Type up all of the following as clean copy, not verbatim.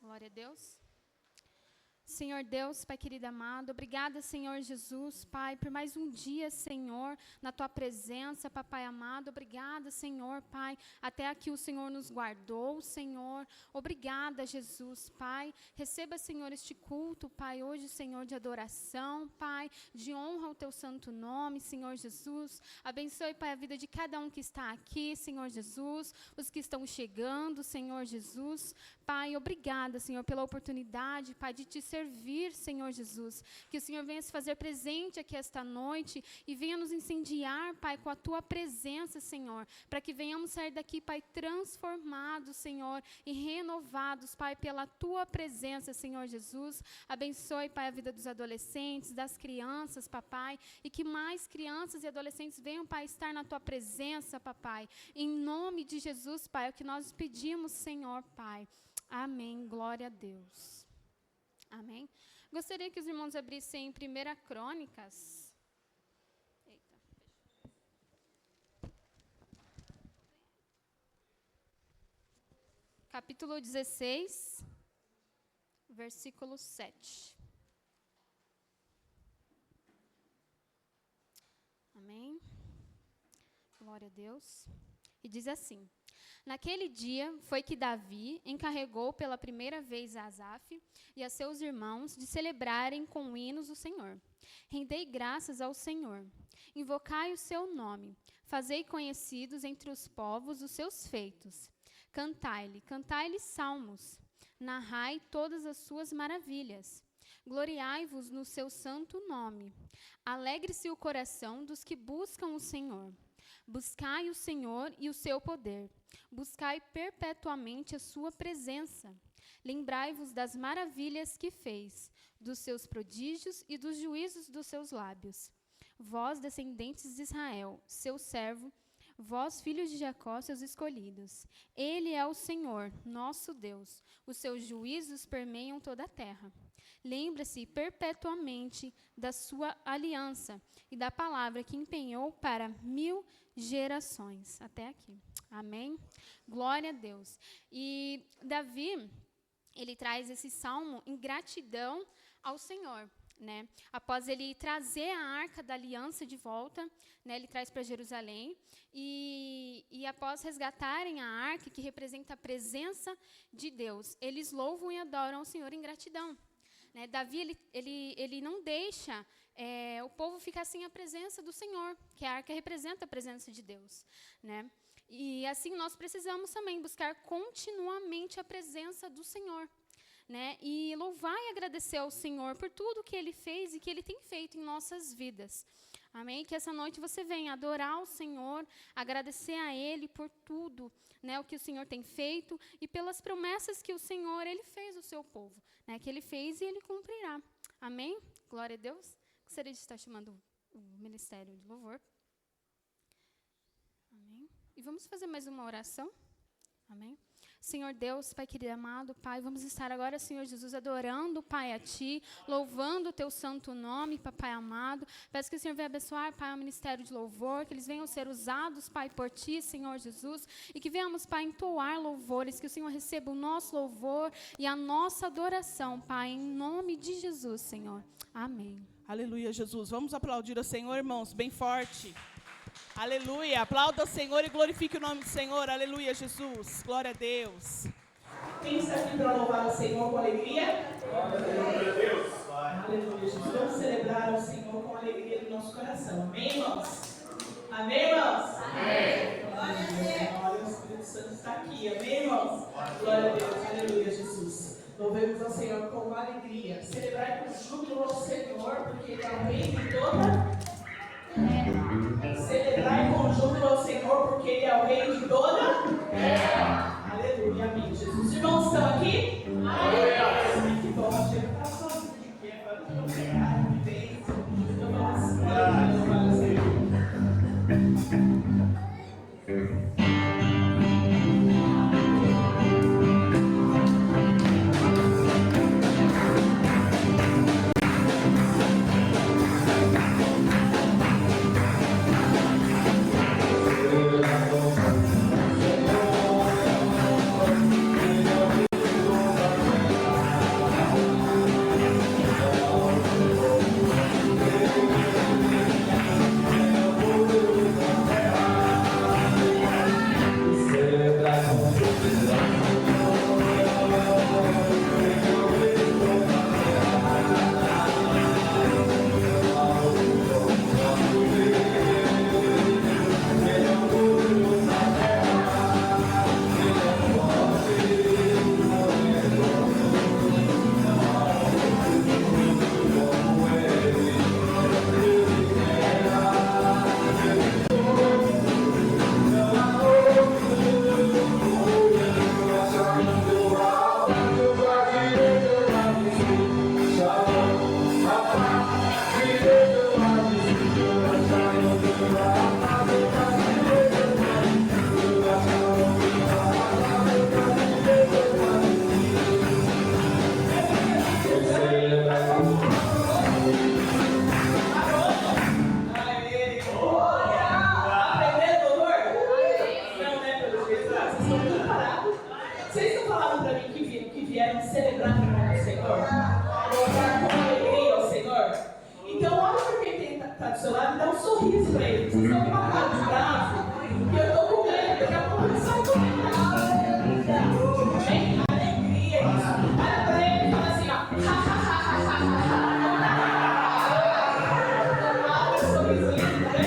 Glória a Deus. Senhor Deus, Pai querido amado, obrigada, Senhor Jesus, Pai, por mais um dia, Senhor, na Tua presença, Papai amado, obrigada, Senhor, Pai, até aqui o Senhor nos guardou, Senhor, obrigada, Jesus, Pai, receba, Senhor, este culto, Pai, hoje, Senhor, de adoração, Pai, de honra ao Teu santo nome, Senhor Jesus, abençoe, Pai, a vida de cada um que está aqui, Senhor Jesus, os que estão chegando, Senhor Jesus, Pai, obrigada, Senhor, pela oportunidade, Pai, de Te servir, Senhor Jesus. Que o Senhor venha se fazer presente aqui esta noite e venha nos incendiar, Pai, com a Tua presença, Senhor, para que venhamos sair daqui, Pai, transformados, Senhor, e renovados, Pai, pela Tua presença, Senhor Jesus. Abençoe, Pai, a vida dos adolescentes, das crianças, Papai, e que mais crianças e adolescentes venham, Pai, estar na Tua presença, Papai. Em nome de Jesus, Pai, é o que nós pedimos, Senhor, Pai. Amém. Glória a Deus. Amém. Gostaria que os irmãos abrissem em 1 Crônicas. Eita. Capítulo 16, versículo 7. Amém. Glória a Deus. E diz assim: Naquele dia foi que Davi encarregou pela primeira vez a Asaf e a seus irmãos de celebrarem com hinos o Senhor. Rendei graças ao Senhor, invocai o seu nome, fazei conhecidos entre os povos os seus feitos. Cantai-lhe salmos, narrai todas as suas maravilhas. Gloriai-vos no seu santo nome. Alegre-se o coração dos que buscam o Senhor. Buscai o Senhor e o seu poder. Buscai perpetuamente a sua presença. Lembrai-vos das maravilhas que fez, dos seus prodígios e dos juízos dos seus lábios. Vós, descendentes de Israel, seu servo, vós, filhos de Jacó, seus escolhidos. Ele é o Senhor, nosso Deus. Os seus juízos permeiam toda a terra. Lembra-se perpetuamente da sua aliança e da palavra que empenhou para 1000 gerações. Até aqui. Amém? Glória a Deus. E Davi, ele traz esse salmo em gratidão ao Senhor. Né? Após ele trazer a arca da aliança de volta, né, ele traz para Jerusalém, e após resgatarem a arca, que representa a presença de Deus, eles louvam e adoram o Senhor em gratidão. Né? Davi, ele não deixa o povo ficar sem a presença do Senhor, que a arca representa a presença de Deus. Né? E assim nós precisamos também buscar continuamente a presença do Senhor. Né? E louvar e agradecer ao Senhor por tudo que Ele fez e que Ele tem feito em nossas vidas. Amém? Que essa noite você venha adorar o Senhor, agradecer a Ele por tudo, né, o que o Senhor tem feito e pelas promessas que o Senhor Ele fez ao seu povo, né, que Ele fez e Ele cumprirá. Amém? Glória a Deus. Gostaria de estar chamando o Ministério de Louvor. Amém? E vamos fazer mais uma oração. Amém? Senhor Deus, Pai querido amado, Pai, vamos estar agora, Senhor Jesus, adorando, Pai, a Ti, louvando o Teu santo nome, Papai amado. Peço que o Senhor venha abençoar, Pai, o ministério de louvor, que eles venham ser usados, Pai, por Ti, Senhor Jesus, e que venhamos, Pai, entoar louvores, que o Senhor receba o nosso louvor e a nossa adoração, Pai, em nome de Jesus, Senhor. Amém. Aleluia, Jesus. Vamos aplaudir ao Senhor, irmãos, bem forte. Aleluia, aplauda o Senhor e glorifique o nome do Senhor. Aleluia, Jesus, glória a Deus. Quem está aqui para louvar o Senhor com alegria? Glória a Deus. Aleluia, Jesus, vamos celebrar o Senhor com alegria do nosso coração. Amém, irmãos? Amém, irmãos? Amém. Glória a Deus. Olha, o Espírito Santo está aqui. Amém, irmãos? Glória a Deus, aleluia, Jesus. Louvemos ao Senhor com alegria. Celebrar com júbilo ao Senhor, porque Ele é o Rei de toda. Celebrar em conjunto ao Senhor, porque Ele é o Rei de toda. Aleluia, amém. Jesus, os irmãos estão aqui? Aleluia. Que bom, chega para só de pé, para não pegar a vivência. Então vamos louvar o Senhor. celebrar no nome do Senhor? Louvar com alegria ao Senhor? Então, olha para quem está do seu lado e dá um sorriso para ele. Se você tem uma cara de bravo, e eu estou com medo, daqui a pouco ele sai correndo. Vem, alegria. Olha para ele e fala assim, ó. Olha o sorriso lindo, né?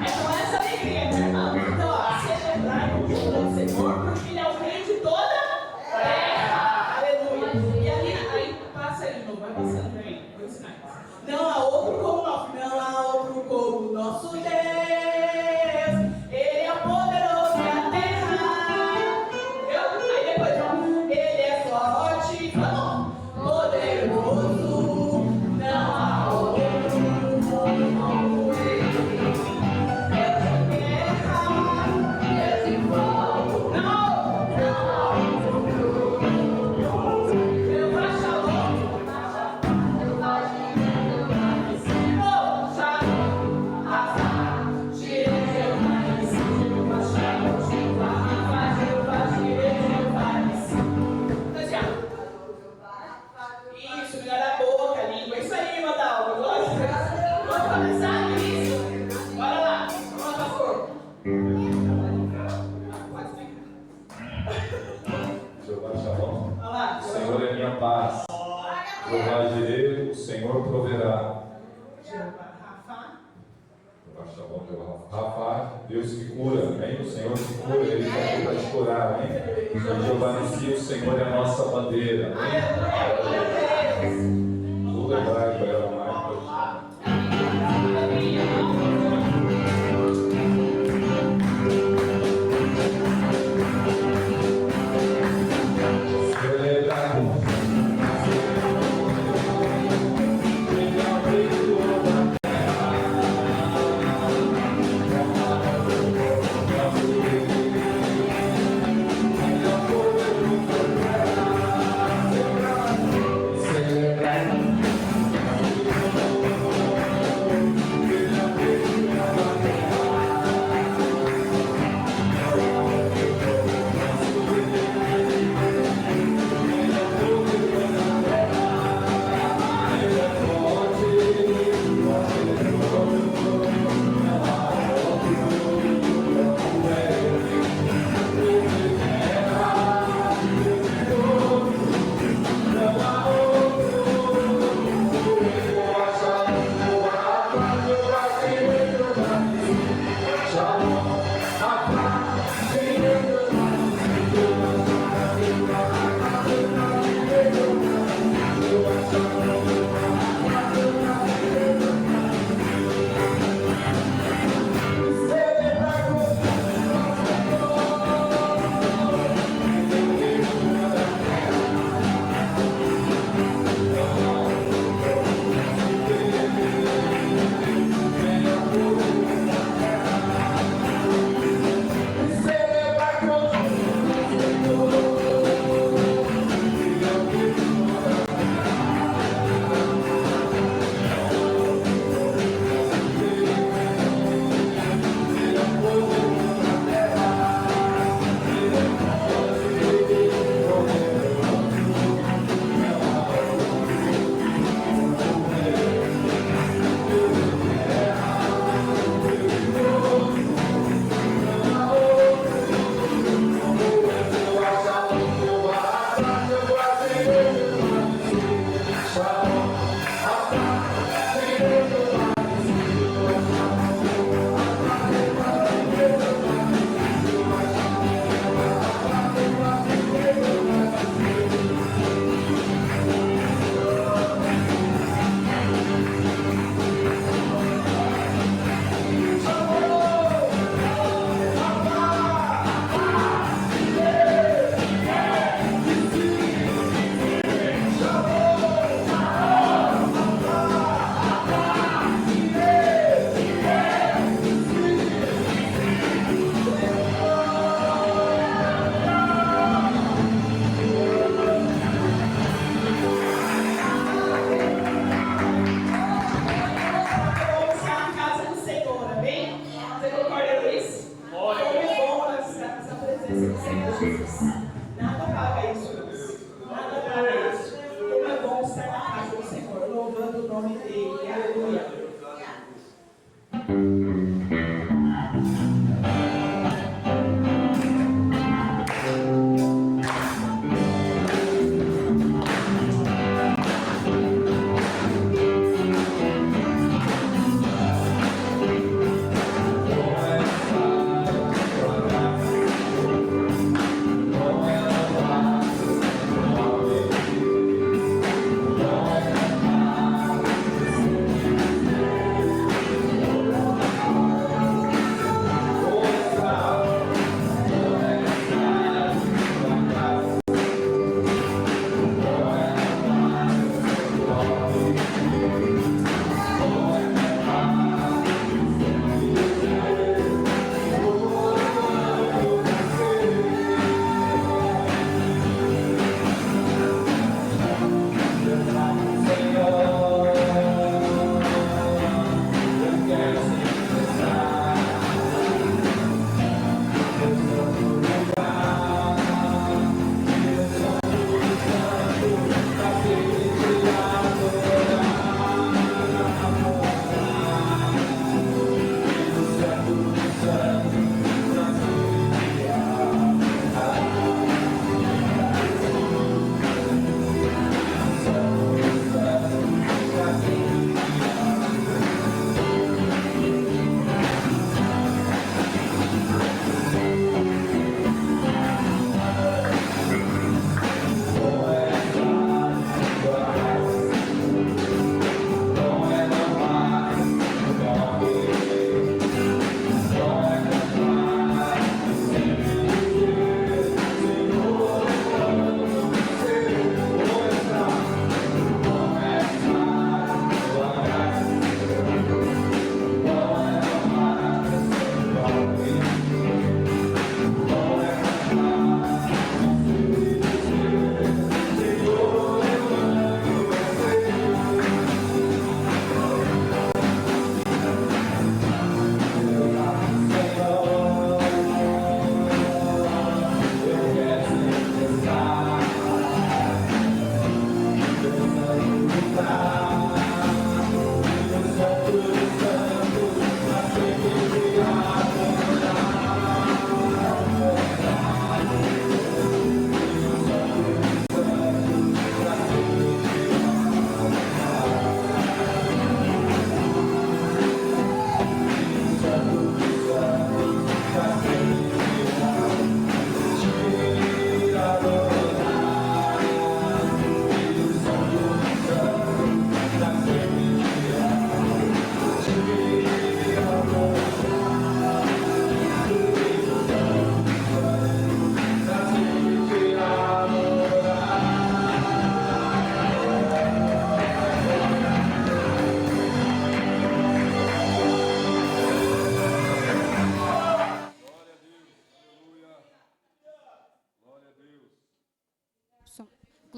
É com essa alegria, meu irmão. Então, ó, celebrar o nome do Senhor, porque ele é o rei de toda terra. Aleluia. E aí passa aí de novo, vai passando aí. Vou ensinar isso. Não há outro como nosso, não há outro como nosso Deus. Ele é poderoso na terra. Aí depois, ó, ele é forte, vamos, poderoso, não há outro como ele. Deus de guerra, Deus de fogo, não há outro. Deus vai shalom. Isso, melhor a boca, a língua. Isso aí, Madalva. Vamos começar isso? Bora lá. Vamos, pastor. Jeová Shalom. Olha lá. O Senhor é minha paz. Jeová Jireh, o Senhor proverá. Jeová Rafa. Jeová Shalom, Jeová Rafa, Deus que cura, amém? O Senhor que cura, Ele está aqui para te curar, amém? E Jeová Nissi, o Senhor é a nossa bandeira, amém? Tudo hebraico, aramaico. Celebramos. Celebrar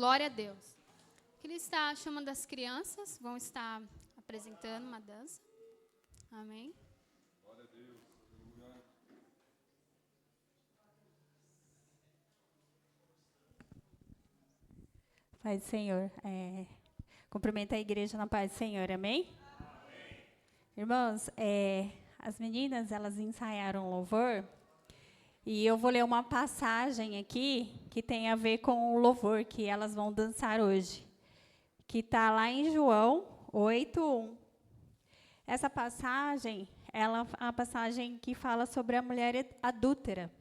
Glória a Deus. Queria estar chamando as crianças, vão estar apresentando uma dança. Amém. Glória a Deus. Aleluia. Paz do Senhor. Cumprimenta a igreja na paz do Senhor, amém? Amém. Irmãos, as meninas, elas ensaiaram louvor, e eu vou ler uma passagem aqui que tem a ver com o louvor que elas vão dançar hoje, que está lá em João 8:1. Essa passagem, ela é uma passagem que fala sobre a mulher adúltera.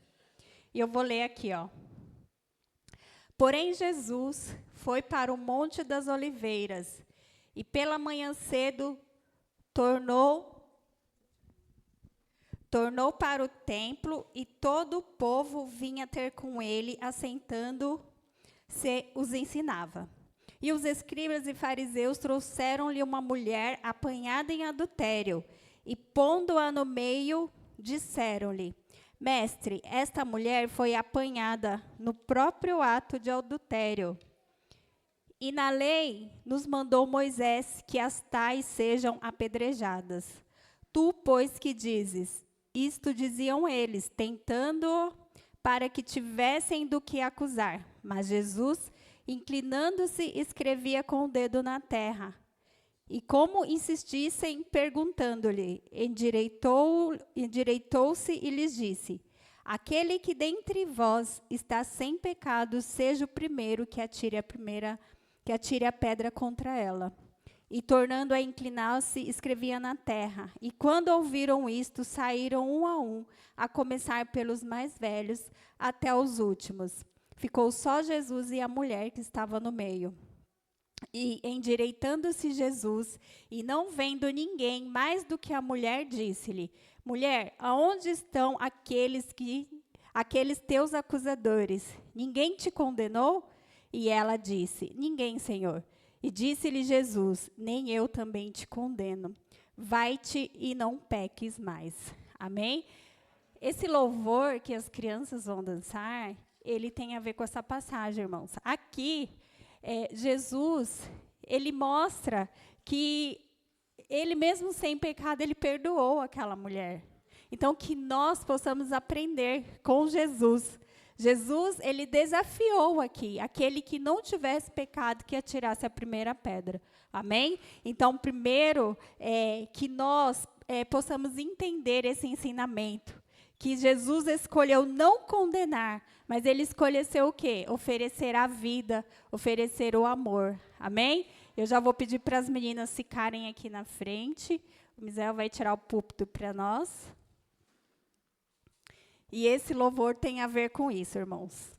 E eu vou ler aqui, ó. Porém, Jesus foi para o Monte das Oliveiras, e pela manhã cedo tornou para o templo, e todo o povo vinha ter com ele, assentando-se, os ensinava. E os escribas e fariseus trouxeram-lhe uma mulher apanhada em adultério, e pondo-a no meio, disseram-lhe: Mestre, esta mulher foi apanhada no próprio ato de adultério. E na lei nos mandou Moisés que as tais sejam apedrejadas. Tu, pois, que dizes? Isto diziam eles, tentando para que tivessem do que acusar. Mas Jesus, inclinando-se, escrevia com o dedo na terra. E como insistissem, perguntando-lhe, endireitou-se e lhes disse: Aquele que dentre vós está sem pecado, seja o primeiro que atire a pedra contra ela. E tornando a inclinar-se, escrevia na terra. E quando ouviram isto, saíram um, a começar pelos mais velhos até os últimos. Ficou só Jesus e a mulher que estava no meio. E endireitando-se Jesus, e não vendo ninguém mais do que a mulher, disse-lhe: Mulher, aonde estão aqueles teus acusadores? Ninguém te condenou? E ela disse: Ninguém, Senhor. E disse-lhe Jesus: Nem eu também te condeno. Vai-te e não peques mais. Amém? Esse louvor que as crianças vão dançar, ele tem a ver com essa passagem, irmãos. Aqui, Jesus, ele mostra que ele mesmo sem pecado, ele perdoou aquela mulher. Então, que nós possamos aprender com Jesus. Jesus, ele desafiou aqui, aquele que não tivesse pecado, que atirasse a primeira pedra. Amém? Então, primeiro, que nós possamos entender esse ensinamento. Que Jesus escolheu não condenar, mas ele escolheu o quê? Oferecer a vida, oferecer o amor. Amém? Eu já vou pedir para as meninas ficarem aqui na frente. O Misael vai tirar o púlpito para nós. E esse louvor tem a ver com isso, irmãos.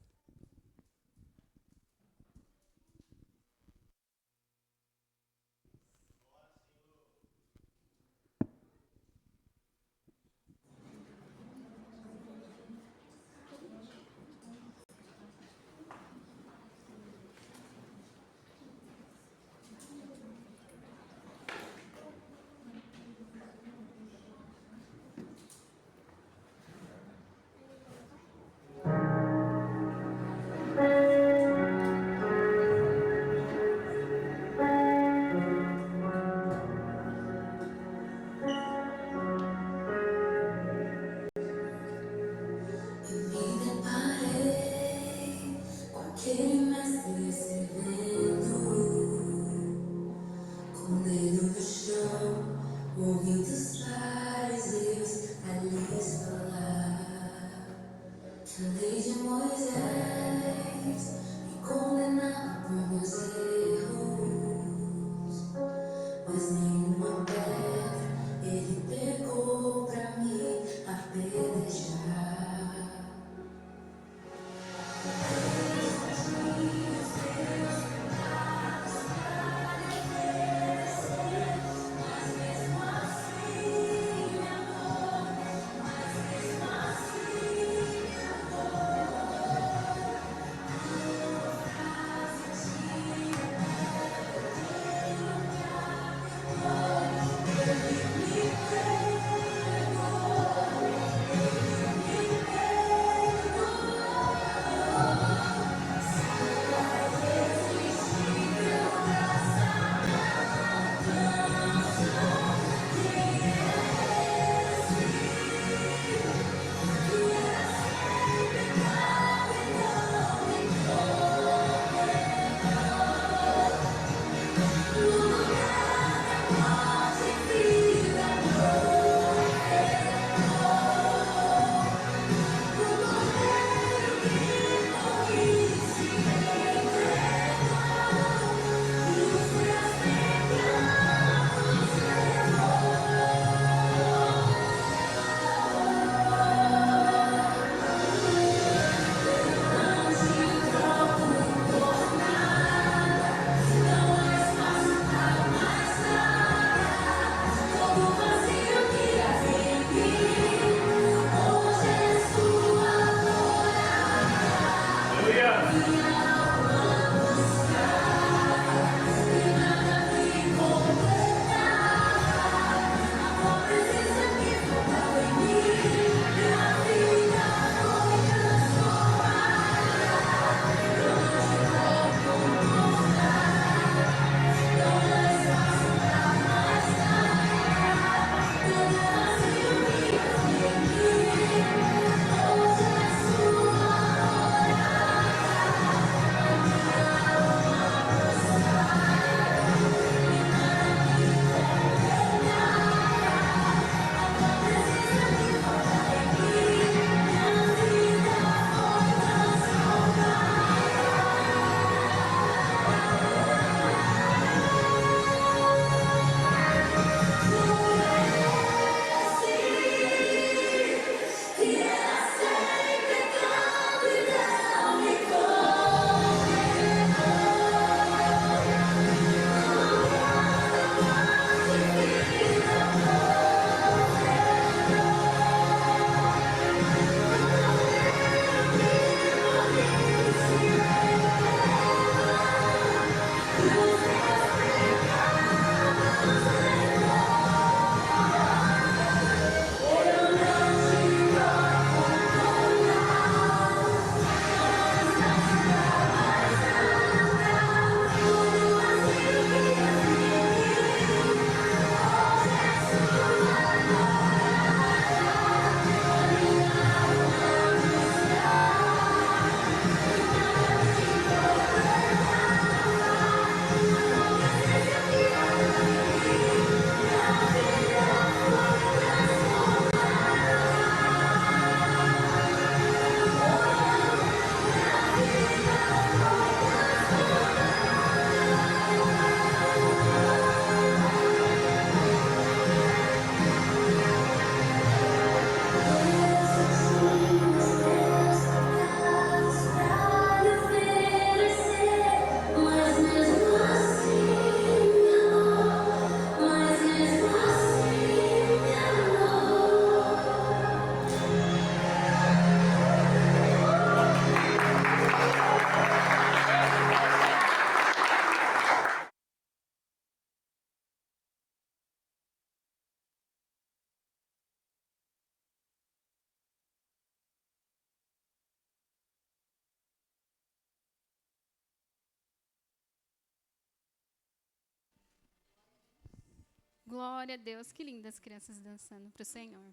Glória a Deus, que lindas crianças dançando para o Senhor.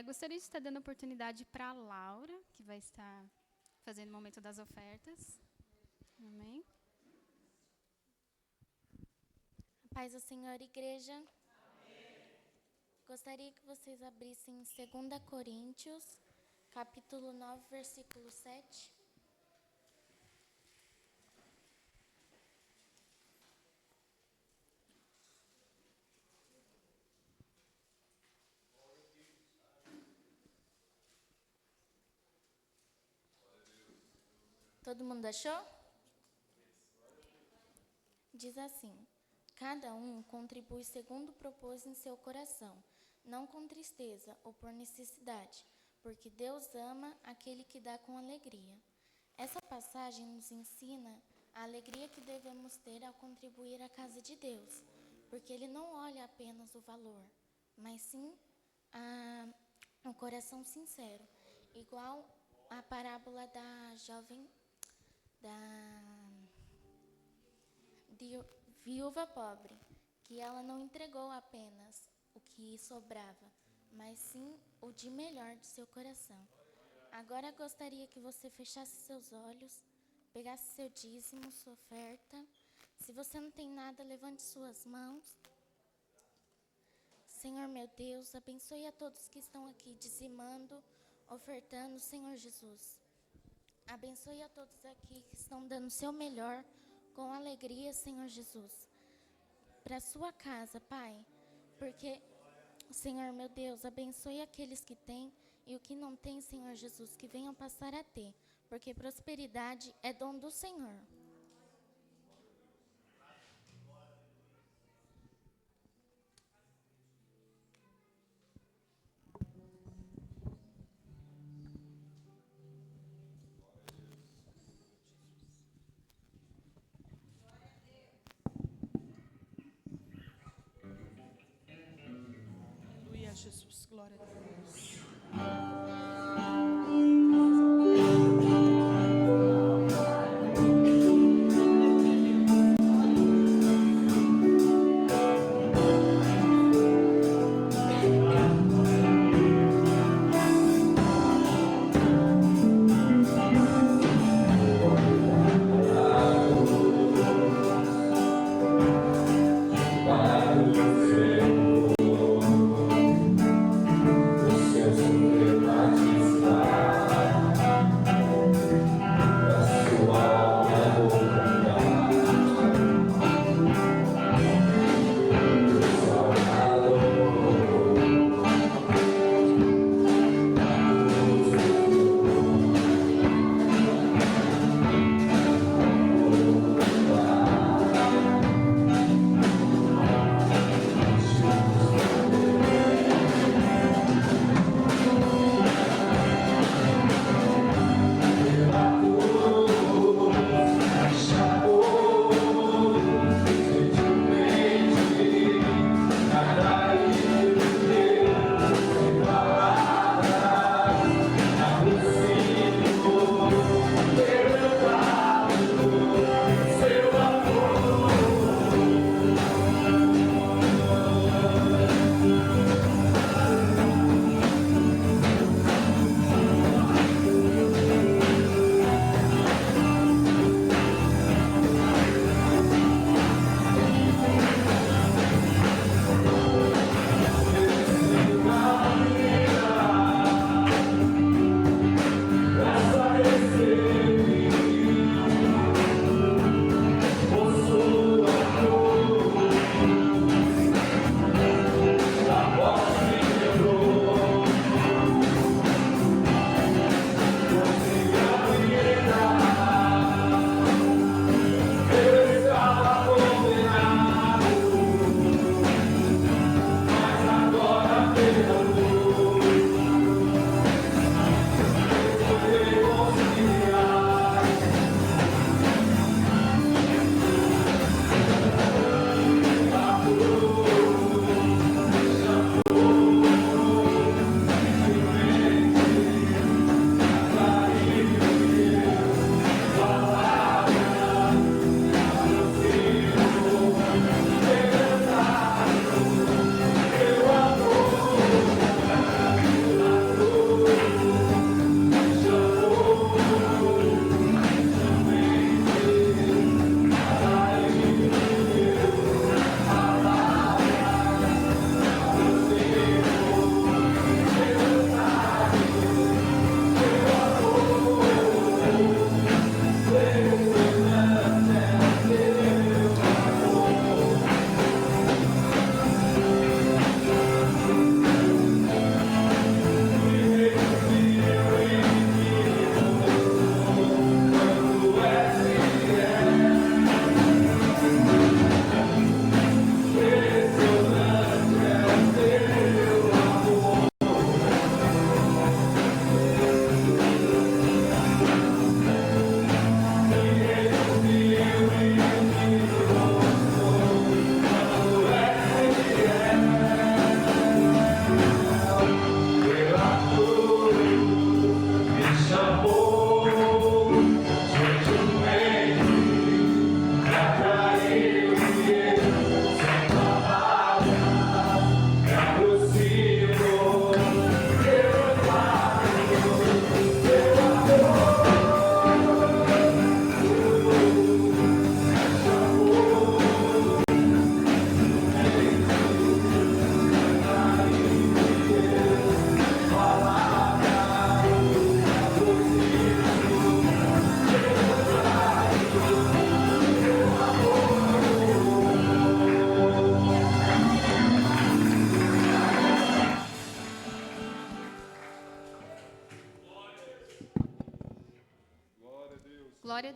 Gostaria de estar dando oportunidade para a Laura, que vai estar fazendo o momento das ofertas. Amém. Paz do Senhor, igreja. Amém. Gostaria que vocês abrissem 2 Coríntios, capítulo 9, versículo 7. Todo mundo achou? Diz assim: cada um contribui segundo propôs em seu coração, não com tristeza ou por necessidade, porque Deus ama aquele que dá com alegria. Essa passagem nos ensina a alegria que devemos ter ao contribuir à casa de Deus, porque Ele não olha apenas o valor, mas sim um coração sincero, igual a parábola da jovem viúva pobre, que ela não entregou apenas o que sobrava, mas sim o de melhor de seu coração. Agora gostaria que você fechasse seus olhos, pegasse seu dízimo, sua oferta. Se você não tem nada, levante suas mãos. Senhor meu Deus, abençoe a todos que estão aqui dizimando, ofertando, Senhor Jesus. Abençoe a todos aqui que estão dando o seu melhor, com alegria, Senhor Jesus, para a sua casa, Pai, porque, Senhor meu Deus, abençoe aqueles que têm e o que não tem, Senhor Jesus, que venham passar a ter, porque prosperidade é dom do Senhor. Aleluia, Jesus. Glória a Deus. Para o Senhor, os seus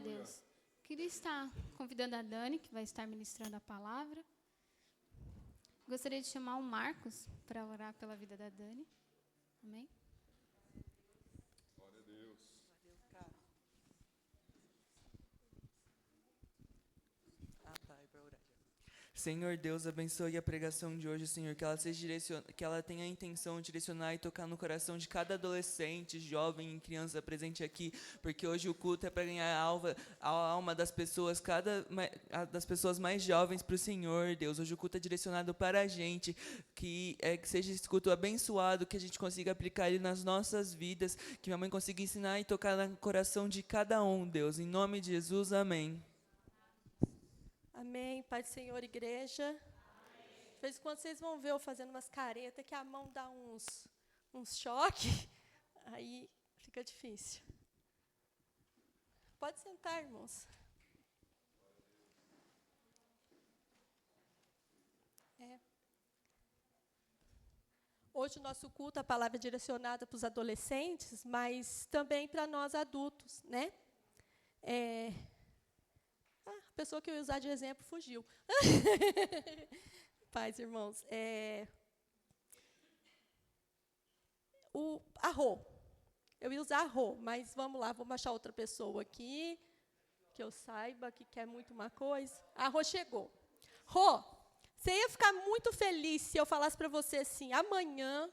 Deus. Queria estar convidando a Dani, que vai estar ministrando a palavra. Gostaria de chamar o Marcos para orar pela vida da Dani. Amém? Glória a Deus. Senhor Deus, abençoe a pregação de hoje, Senhor, que ela tenha a intenção de direcionar e tocar no coração de cada adolescente, jovem e criança presente aqui, porque hoje o culto é para ganhar a alma das pessoas, das pessoas mais jovens para o Senhor, Deus. Hoje o culto é direcionado para a gente, que seja esse culto abençoado, que a gente consiga aplicar ele nas nossas vidas, que minha mãe consiga ensinar e tocar no coração de cada um, Deus. Em nome de Jesus, amém. Amém. Pai do Senhor, igreja. De vez em quando vocês vão ver eu fazendo umas caretas que a mão dá uns choques. Aí fica difícil. Pode sentar, irmãos. Hoje o nosso culto, a palavra é direcionada para os adolescentes, mas também para nós adultos, né? A pessoa que eu ia usar de exemplo fugiu. Paz, irmãos. A Rô. Eu ia usar a Rô, mas vamos lá, vamos achar outra pessoa aqui, que eu saiba que quer muito uma coisa. A Rô chegou. Rô, você ia ficar muito feliz se eu falasse para você assim, amanhã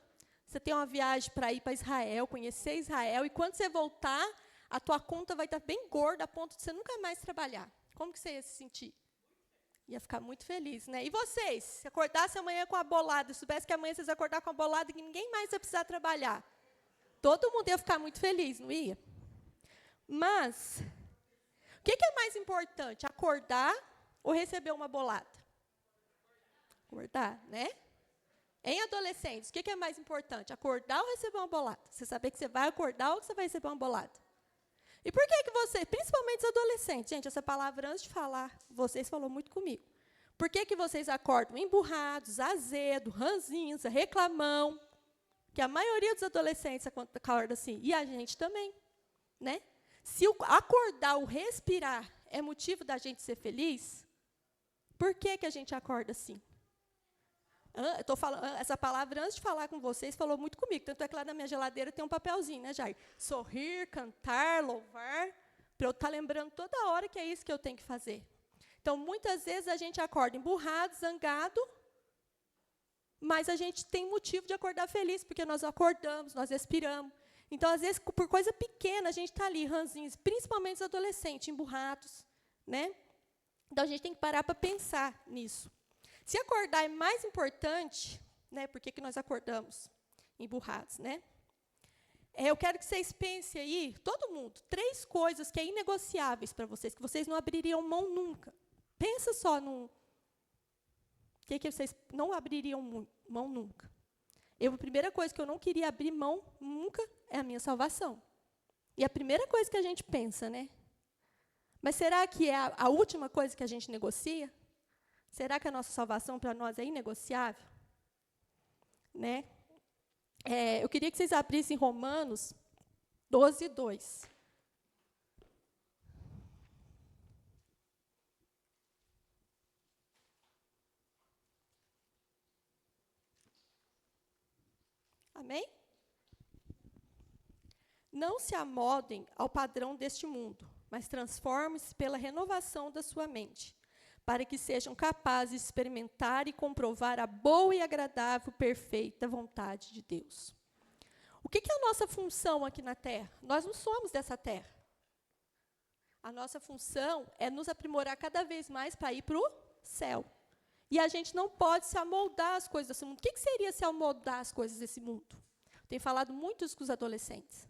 você tem uma viagem para ir para Israel, conhecer Israel, e quando você voltar, a tua conta vai estar bem gorda a ponto de você nunca mais trabalhar. Como que você ia se sentir? Ia ficar muito feliz, né? E vocês, se acordasse amanhã com a bolada, soubesse que amanhã vocês iam acordar com a bolada e que ninguém mais ia precisar trabalhar, todo mundo ia ficar muito feliz, não ia? Mas, o que é mais importante, acordar ou receber uma bolada? Acordar, né? Em adolescentes, o que é mais importante, acordar ou receber uma bolada? Você saber que você vai acordar ou que você vai receber uma bolada? E por que você, principalmente os adolescentes, gente, essa palavra, antes de falar, vocês falou muito comigo. Por que vocês acordam emburrados, azedo, ranzinza, reclamão? Que a maioria dos adolescentes acorda assim, e a gente também, né? Se o acordar, o respirar, é motivo da gente ser feliz, por que a gente acorda assim? Eu estou falando, essa palavra, antes de falar com vocês, falou muito comigo. Tanto é que lá na minha geladeira tem um papelzinho, né, Jair? Sorrir, cantar, louvar, para eu estar lembrando toda hora que é isso que eu tenho que fazer. Então, muitas vezes a gente acorda emburrado, zangado, mas a gente tem motivo de acordar feliz, porque nós acordamos, nós respiramos. Então, às vezes, por coisa pequena, a gente está ali, ranzinhos, principalmente os adolescentes, emburrados, né? Então, a gente tem que parar para pensar nisso. Se acordar é mais importante, né, por que nós acordamos emburrados, né? Eu quero que vocês pensem aí, todo mundo, 3 coisas que é inegociáveis para vocês, que vocês não abririam mão nunca. Pensa só no que vocês não abririam mão nunca. A primeira coisa que eu não queria abrir mão nunca é a minha salvação. E a primeira coisa que a gente pensa, né? Mas será que é a última coisa que a gente negocia? Será que a nossa salvação para nós é inegociável? Né? Eu queria que vocês abrissem Romanos 12, 2. Amém? Não se amodem ao padrão deste mundo, mas transformem-se pela renovação da sua mente, para que sejam capazes de experimentar e comprovar a boa e agradável, perfeita vontade de Deus. O que é a nossa função aqui na Terra? Nós não somos dessa Terra. A nossa função é nos aprimorar cada vez mais para ir para o céu. E a gente não pode se amoldar às coisas desse mundo. O que seria se amoldar às coisas desse mundo? Tenho falado muito isso com os adolescentes.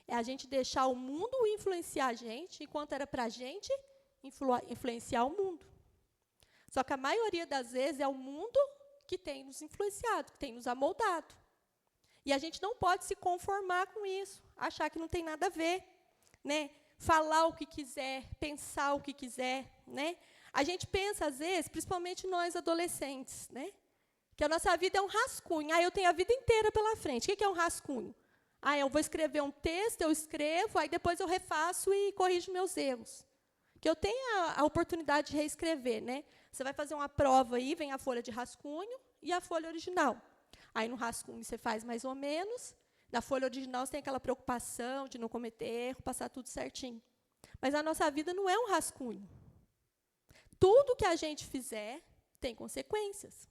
É a gente deixar o mundo influenciar a gente, enquanto era para a gente influenciar o mundo. Só que a maioria das vezes é o mundo que tem nos influenciado, que tem nos amoldado. E a gente não pode se conformar com isso, achar que não tem nada a ver, né? Falar o que quiser, pensar o que quiser, né? A gente pensa, às vezes, principalmente nós adolescentes, né? Que a nossa vida é um rascunho. Eu tenho a vida inteira pela frente. O que é um rascunho? Eu vou escrever um texto, eu escrevo, aí depois eu refaço e corrijo meus erros. que eu tenha a oportunidade de reescrever, né? Você vai fazer uma prova aí, vem a folha de rascunho e a folha original. Aí no rascunho você faz mais ou menos, na folha original você tem aquela preocupação de não cometer erro, passar tudo certinho. Mas a nossa vida não é um rascunho. Tudo que a gente fizer tem consequências.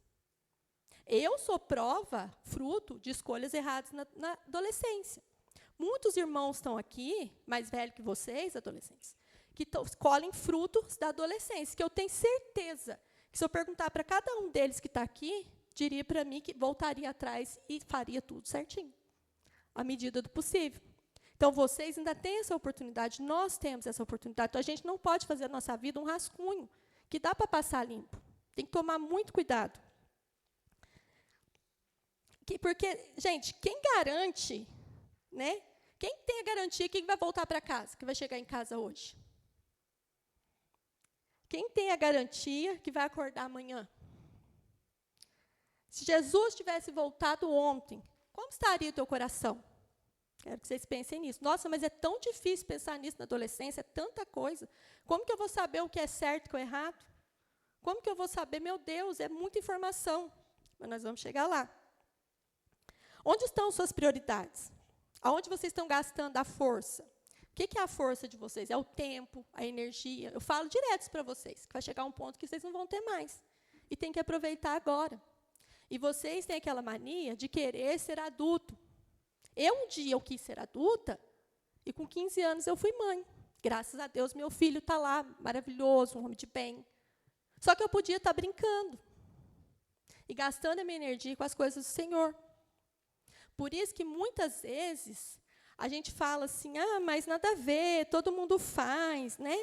Eu sou prova, fruto de escolhas erradas na adolescência. Muitos irmãos estão aqui, mais velhos que vocês, adolescentes, que colhem frutos da adolescência, que eu tenho certeza que se eu perguntar para cada um deles que está aqui, diria para mim que voltaria atrás e faria tudo certinho, à medida do possível. Então, vocês ainda têm essa oportunidade, nós temos essa oportunidade. Então, a gente não pode fazer a nossa vida um rascunho, que dá para passar limpo. Tem que tomar muito cuidado. Porque, gente, quem garante, né? Quem tem a garantia que vai voltar para casa, que vai chegar em casa hoje? Quem tem a garantia que vai acordar amanhã? Se Jesus tivesse voltado ontem, como estaria o teu coração? Quero que vocês pensem nisso. Nossa, mas é tão difícil pensar nisso na adolescência, é tanta coisa. Como que eu vou saber o que é certo e o que é errado? Como que eu vou saber? Meu Deus, é muita informação. Mas nós vamos chegar lá. Onde estão suas prioridades? Aonde vocês estão gastando a força? O que é a força de vocês? É o tempo, a energia. Eu falo direto para vocês, que vai chegar um ponto que vocês não vão ter mais. E tem que aproveitar agora. E vocês têm aquela mania de querer ser adulto. Um dia eu quis ser adulta, e com 15 anos eu fui mãe. Graças a Deus, meu filho está lá, maravilhoso, um homem de bem. Só que eu podia estar brincando e gastando a minha energia com as coisas do Senhor. Por isso que, muitas vezes, a gente fala assim, mas nada a ver, todo mundo faz, né?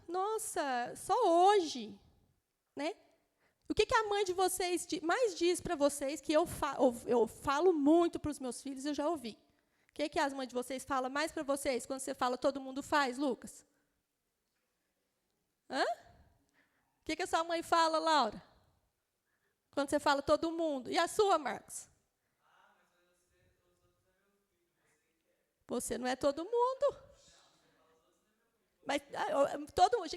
Nossa, só hoje, né? O que a mãe de vocês mais diz para vocês, que eu falo muito para os meus filhos, eu já ouvi. O que as mães de vocês falam mais para vocês, quando você fala todo mundo faz, Lucas? O que a sua mãe fala, Laura? Quando você fala todo mundo. E a sua, Marcos? Você não é todo mundo. Mas,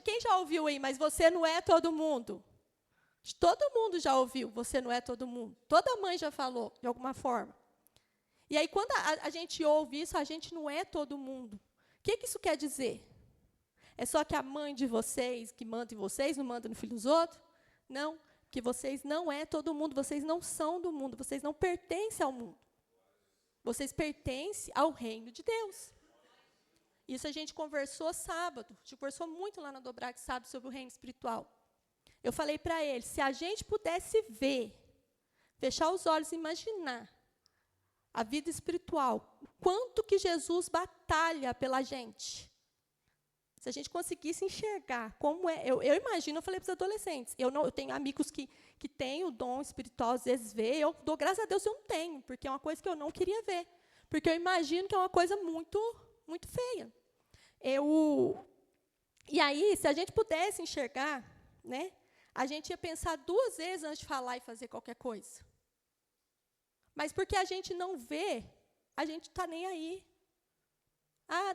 quem já ouviu aí, mas você não é todo mundo? Todo mundo já ouviu, você não é todo mundo. Toda mãe já falou, de alguma forma. E aí, quando a gente ouve isso, a gente não é todo mundo. O que isso quer dizer? É só que a mãe de vocês, que manda em vocês, não manda no filho dos outros? Não, que vocês não é todo mundo, vocês não são do mundo, vocês não pertencem ao mundo. Vocês pertencem ao reino de Deus. Isso a gente conversou sábado, a gente conversou muito lá na Dobrac sábado sobre o reino espiritual. Eu falei para ele, se a gente pudesse ver, fechar os olhos e imaginar a vida espiritual, o quanto que Jesus batalha pela gente. Se a gente conseguisse enxergar como é, eu imagino, eu falei para os adolescentes, eu tenho amigos que têm o dom espiritual, às vezes vê, eu dou graças a Deus eu não tenho, porque é uma coisa que eu não queria ver, porque eu imagino que é uma coisa muito, muito feia. E aí, se a gente pudesse enxergar, né, a gente ia pensar 2 vezes antes de falar e fazer qualquer coisa. Mas porque a gente não vê, a gente está nem aí.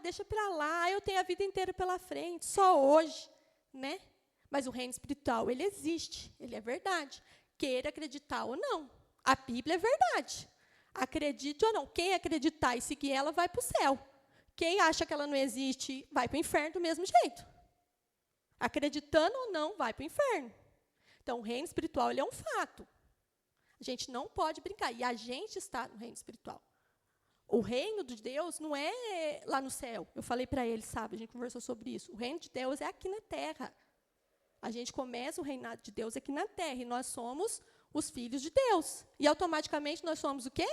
Deixa para lá, eu tenho a vida inteira pela frente, só hoje, né? Mas o reino espiritual, ele existe, ele é verdade. Queira acreditar ou não. A Bíblia é verdade. Acredite ou não. Quem acreditar e seguir ela vai para o céu. Quem acha que ela não existe vai para o inferno do mesmo jeito. Acreditando ou não, vai para o inferno. Então, o reino espiritual ele é um fato. A gente não pode brincar. E a gente está no reino espiritual. O reino de Deus não é lá no céu. Eu falei para ele, sabe, a gente conversou sobre isso. O reino de Deus é aqui na terra. A gente começa o reinado de Deus aqui na terra. E nós somos os filhos de Deus. E, automaticamente, nós somos o quê?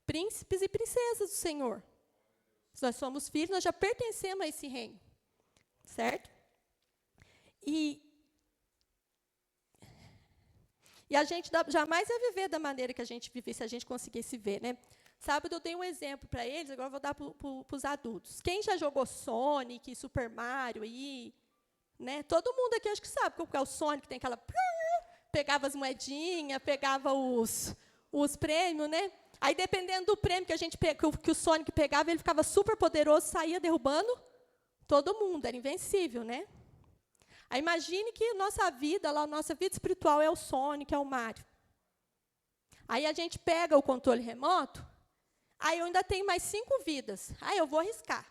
Príncipes e princesas do Senhor. Se nós somos filhos, nós já pertencemos a esse reino. Certo? E a gente jamais vai viver da maneira que a gente vive, se a gente conseguisse ver, né? Sábado eu dei um exemplo para eles, agora eu vou dar para os adultos. Quem já jogou Sonic, Super Mario aí, né? Todo mundo aqui acho que sabe qual é o Sonic, tem aquela... Pegava as moedinhas, pegava os prêmios, né? Aí, dependendo do prêmio que o Sonic pegava, ele ficava super poderoso, saía derrubando Todo mundo, era invencível, né? Aí imagine que nossa vida espiritual é o Sonic, é o Mario. Aí a gente pega o controle remoto, aí eu ainda tenho mais 5 vidas. Aí eu vou arriscar.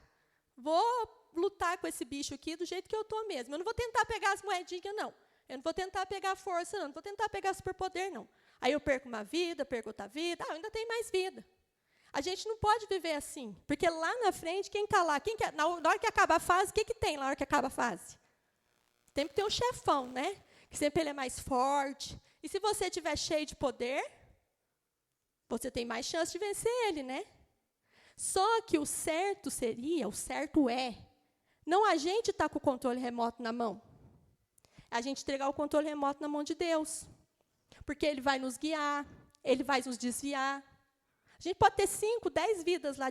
Vou lutar com esse bicho aqui do jeito que eu estou mesmo. Eu não vou tentar pegar as moedinhas, não. Eu não vou tentar pegar a força, não. Não vou tentar pegar superpoder, não. Aí eu perco uma vida, perco outra vida. Eu ainda tenho mais vida. A gente não pode viver assim. Porque lá na frente, quem está lá? Na hora que acaba a fase, o que tem na hora que acaba a fase? Tem que ter um chefão, né? Que sempre ele é mais forte. E se você estiver cheio de poder, você tem mais chance de vencer ele, né? Só que o certo é, não a gente estar com o controle remoto na mão. A gente entregar o controle remoto na mão de Deus. Porque ele vai nos guiar, ele vai nos desviar. A gente pode ter 5, 10 vidas lá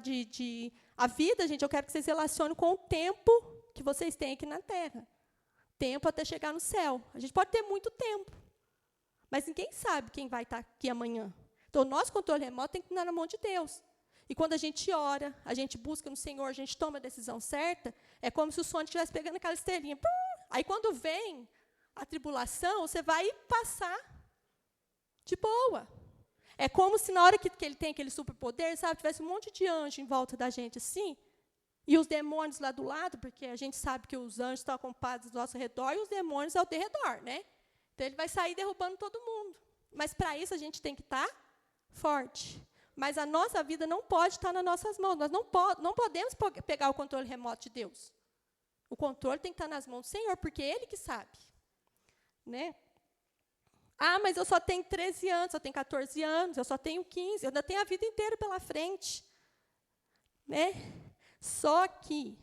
A vida, gente, eu quero que vocês relacionem com o tempo que vocês têm aqui na Terra. Tempo até chegar no céu. A gente pode ter muito tempo. Mas ninguém sabe quem vai estar aqui amanhã. Então, o nosso controle remoto tem que estar na mão de Deus. E quando a gente ora, a gente busca no Senhor, a gente toma a decisão certa, é como se o Sonic estivesse pegando aquela estrelinha. Aí, quando vem a tribulação, você vai passar de boa. É como se, na hora que ele tem aquele superpoder, sabe, tivesse um monte de anjo em volta da gente, assim, e os demônios lá do lado, porque a gente sabe que os anjos estão acampados do nosso redor e os demônios ao derredor, né? Então, ele vai sair derrubando todo mundo. Mas, para isso, a gente tem que estar forte. Mas a nossa vida não pode estar nas nossas mãos. Nós não podemos pegar o controle remoto de Deus. O controle tem que estar nas mãos do Senhor, porque é Ele que sabe. Né? Ah, mas eu só tenho 13 anos, só tenho 14 anos, eu só tenho 15, eu ainda tenho a vida inteira pela frente. Né? Só que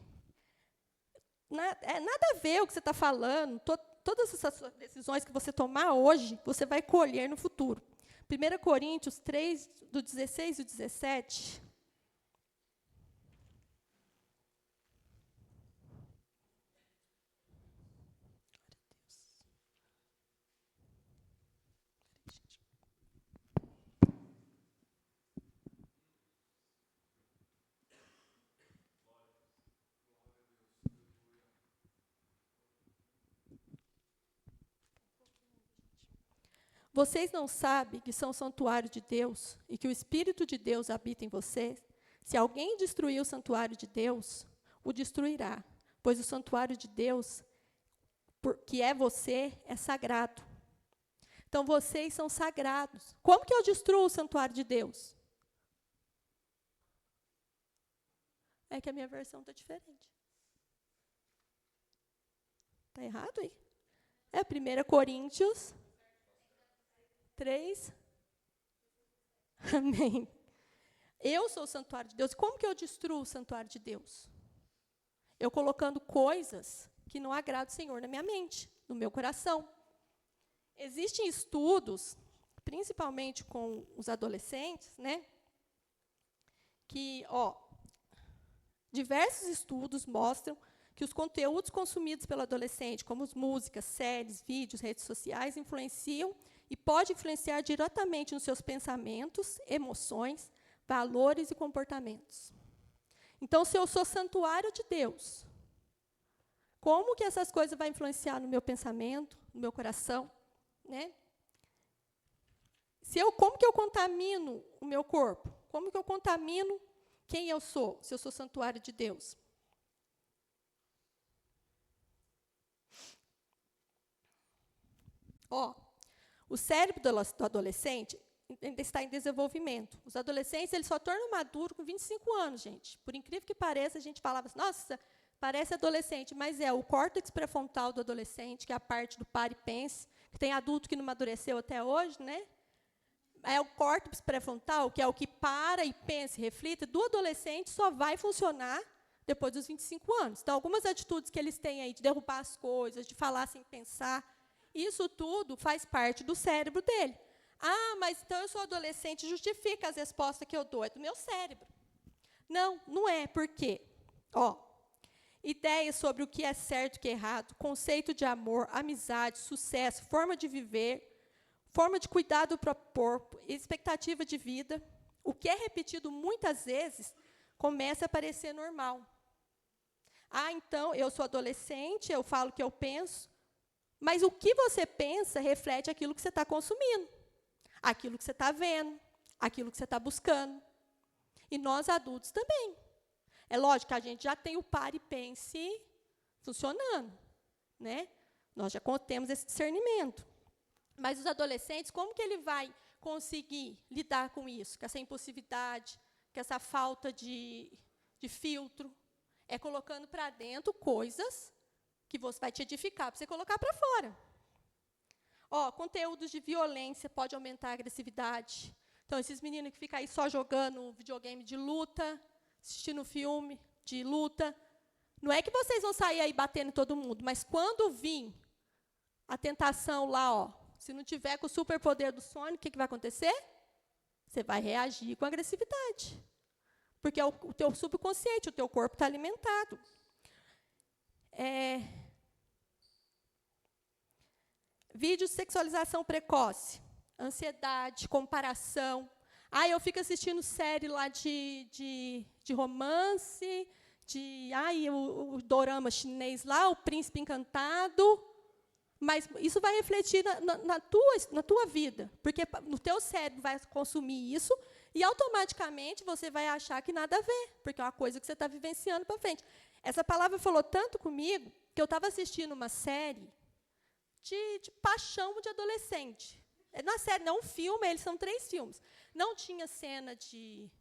nada a ver o que você está falando. Todas essas decisões que você tomar hoje, você vai colher no futuro. 1 Coríntios 3, do 16 e 17. Vocês não sabem que são santuário de Deus e que o Espírito de Deus habita em vocês? Se alguém destruir o santuário de Deus, o destruirá, pois o santuário de Deus, que é você, é sagrado. Então, vocês são sagrados. Como que eu destruo o santuário de Deus? É que a minha versão está diferente. Está errado aí? É 1 Coríntios 3. Amém. Eu sou o santuário de Deus. Como que eu destruo o santuário de Deus? Eu colocando coisas que não agradam o Senhor na minha mente, no meu coração. Existem estudos, principalmente com os adolescentes, né? Que, diversos estudos mostram que os conteúdos consumidos pelo adolescente, como as músicas, séries, vídeos, redes sociais, influenciam e pode influenciar diretamente nos seus pensamentos, emoções, valores e comportamentos. Então, se eu sou santuário de Deus, como que essas coisas vão influenciar no meu pensamento, no meu coração? Né? Como que eu contamino o meu corpo? Como que eu contamino quem eu sou, se eu sou santuário de Deus? O cérebro do adolescente ainda está em desenvolvimento. Os adolescentes eles só tornam maduros com 25 anos, gente. Por incrível que pareça, a gente falava assim, nossa, parece adolescente, mas é o córtex pré-frontal do adolescente, que é a parte do para e pense, que tem adulto que não amadureceu até hoje, né? É o córtex pré-frontal, que é o que para e pensa e reflita, do adolescente só vai funcionar depois dos 25 anos. Então, algumas atitudes que eles têm aí de derrubar as coisas, de falar sem pensar, isso tudo faz parte do cérebro dele. Ah, mas então eu sou adolescente, justifica as respostas que eu dou, é do meu cérebro. Não, não é, por quê? Ideias sobre o que é certo e o que é errado, conceito de amor, amizade, sucesso, forma de viver, forma de cuidar do próprio corpo, expectativa de vida, o que é repetido muitas vezes, começa a parecer normal. então, eu sou adolescente, eu falo o que eu penso, mas o que você pensa reflete aquilo que você está consumindo, aquilo que você está vendo, aquilo que você está buscando. E nós, adultos, também. É lógico que a gente já tem o pare e pense funcionando, né? Nós já temos esse discernimento. Mas os adolescentes, como que ele vai conseguir lidar com isso? Com essa impulsividade, com essa falta de filtro? É colocando para dentro coisas que você vai te edificar, para você colocar para fora. Conteúdos de violência pode aumentar a agressividade. Então, esses meninos que ficam aí só jogando videogame de luta, assistindo filme de luta, não é que vocês vão sair aí batendo em todo mundo, mas quando vir a tentação lá, se não tiver com o superpoder do sonho, o que vai acontecer? Você vai reagir com agressividade. Porque é o teu subconsciente, o teu corpo está alimentado. Vídeos de sexualização precoce, ansiedade, comparação. Eu fico assistindo série lá de romance, o dorama chinês lá, o Príncipe Encantado. Mas isso vai refletir na tua vida, porque no teu cérebro vai consumir isso e automaticamente você vai achar que nada a ver, porque é uma coisa que você está vivenciando para frente. Essa palavra falou tanto comigo que eu estava assistindo uma série de paixão de adolescente. Na série, não um filme, eles são 3 filmes. Não tinha cena de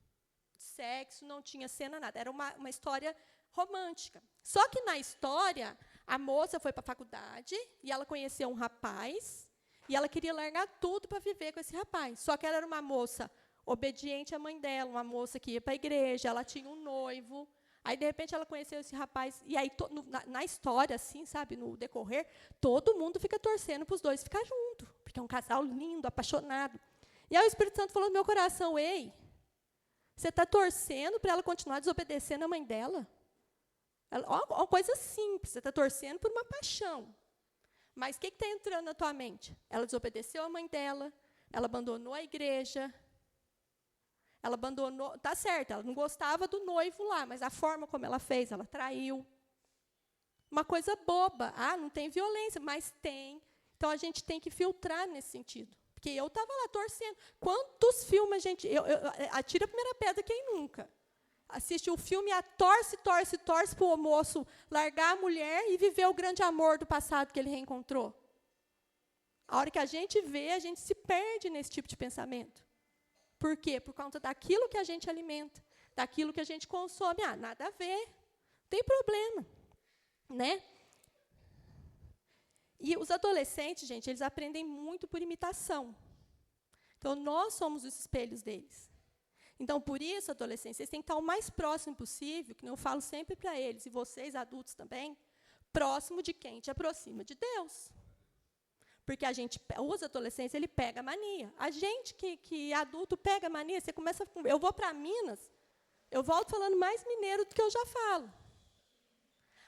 sexo, não tinha cena nada. Era uma história romântica. Só que na história, a moça foi para a faculdade e ela conheceu um rapaz e ela queria largar tudo para viver com esse rapaz. Só que ela era uma moça obediente à mãe dela, uma moça que ia para a igreja, ela tinha um noivo. Aí, de repente, ela conheceu esse rapaz. E aí, na história, assim, sabe, no decorrer, todo mundo fica torcendo para os dois ficar junto, porque é um casal lindo, apaixonado. E aí o Espírito Santo falou no meu coração: ei, você está torcendo para ela continuar desobedecendo a mãe dela? Uma coisa simples, você está torcendo por uma paixão. Mas o que está entrando na tua mente? Ela desobedeceu a mãe dela, ela abandonou a igreja, ela abandonou, tá certo, ela não gostava do noivo lá, mas a forma como ela fez, ela traiu. Uma coisa boba, não tem violência, mas tem. Então, a gente tem que filtrar nesse sentido. Porque eu estava lá torcendo. Quantos filmes a gente... atira a primeira pedra, quem nunca? Assiste um filme, torce para o moço largar a mulher e viver o grande amor do passado que ele reencontrou. A hora que a gente vê, a gente se perde nesse tipo de pensamento. Por quê? Por conta daquilo que a gente alimenta, daquilo que a gente consome. Nada a ver, não tem problema, né? E os adolescentes, gente, eles aprendem muito por imitação. Então, nós somos os espelhos deles. Então, por isso, adolescentes, vocês têm que estar o mais próximo possível, que eu falo sempre para eles, e vocês, adultos também, próximo de quem te aproxima de Deus. Porque os adolescentes, ele pega mania. A gente que adulto pega mania, você começa... Eu vou para Minas, eu volto falando mais mineiro do que eu já falo.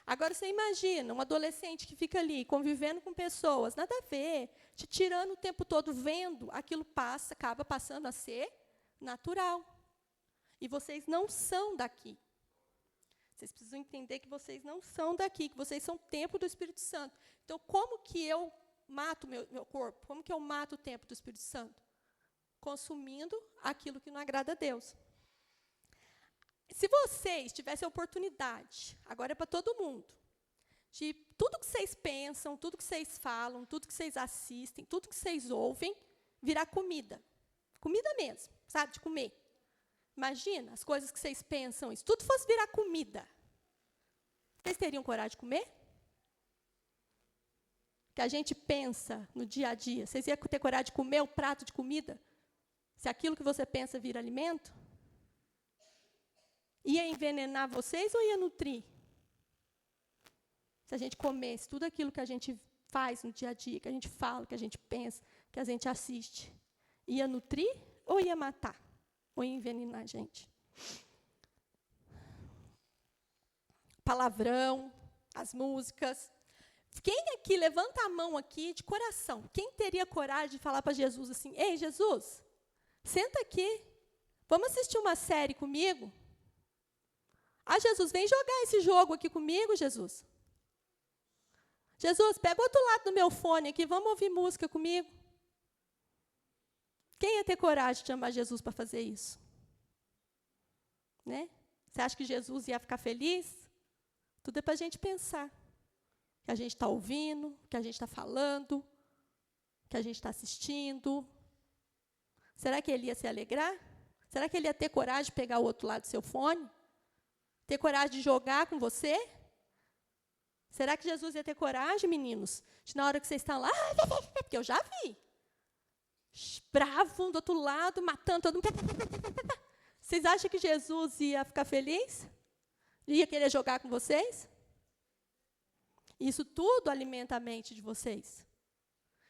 Agora, você imagina um adolescente que fica ali, convivendo com pessoas, nada a ver, te tirando o tempo todo, vendo, aquilo acaba passando a ser natural. E vocês não são daqui. Vocês precisam entender que vocês não são daqui, que vocês são templo do Espírito Santo. Então, como que eu mato meu corpo? Como que eu mato o templo do Espírito Santo? Consumindo aquilo que não agrada a Deus. Se vocês tivessem a oportunidade, agora é para todo mundo, de tudo que vocês pensam, tudo que vocês falam, tudo que vocês assistem, tudo que vocês ouvem, virar comida. Comida mesmo, sabe, de comer. Imagina as coisas que vocês pensam, isso tudo fosse virar comida. Vocês teriam coragem de comer? Que a gente pensa no dia a dia. Vocês iam ter coragem de comer o prato de comida? Se aquilo que você pensa vira alimento? Ia envenenar vocês ou ia nutrir? Se a gente comesse tudo aquilo que a gente faz no dia a dia, que a gente fala, que a gente pensa, que a gente assiste, ia nutrir ou ia matar? Ou ia envenenar a gente? Palavrão, as músicas. Quem aqui, levanta a mão aqui de coração, quem teria coragem de falar para Jesus assim: ei, Jesus, senta aqui, vamos assistir uma série comigo? Ah, Jesus, vem jogar esse jogo aqui comigo, Jesus. Jesus, pega o outro lado do meu fone aqui, vamos ouvir música comigo. Quem ia ter coragem de chamar Jesus para fazer isso? Né? Você acha que Jesus ia ficar feliz? Tudo é para a gente pensar. Que a gente está ouvindo, que a gente está falando, que a gente está assistindo. Será que ele ia se alegrar? Será que ele ia ter coragem de pegar o outro lado do seu fone? Ter coragem de jogar com você? Será que Jesus ia ter coragem, meninos, de na hora que vocês estão lá, porque eu já vi, bravo do outro lado, matando todo mundo. Vocês acham que Jesus ia ficar feliz? Ia querer jogar com vocês? Isso tudo alimenta a mente de vocês.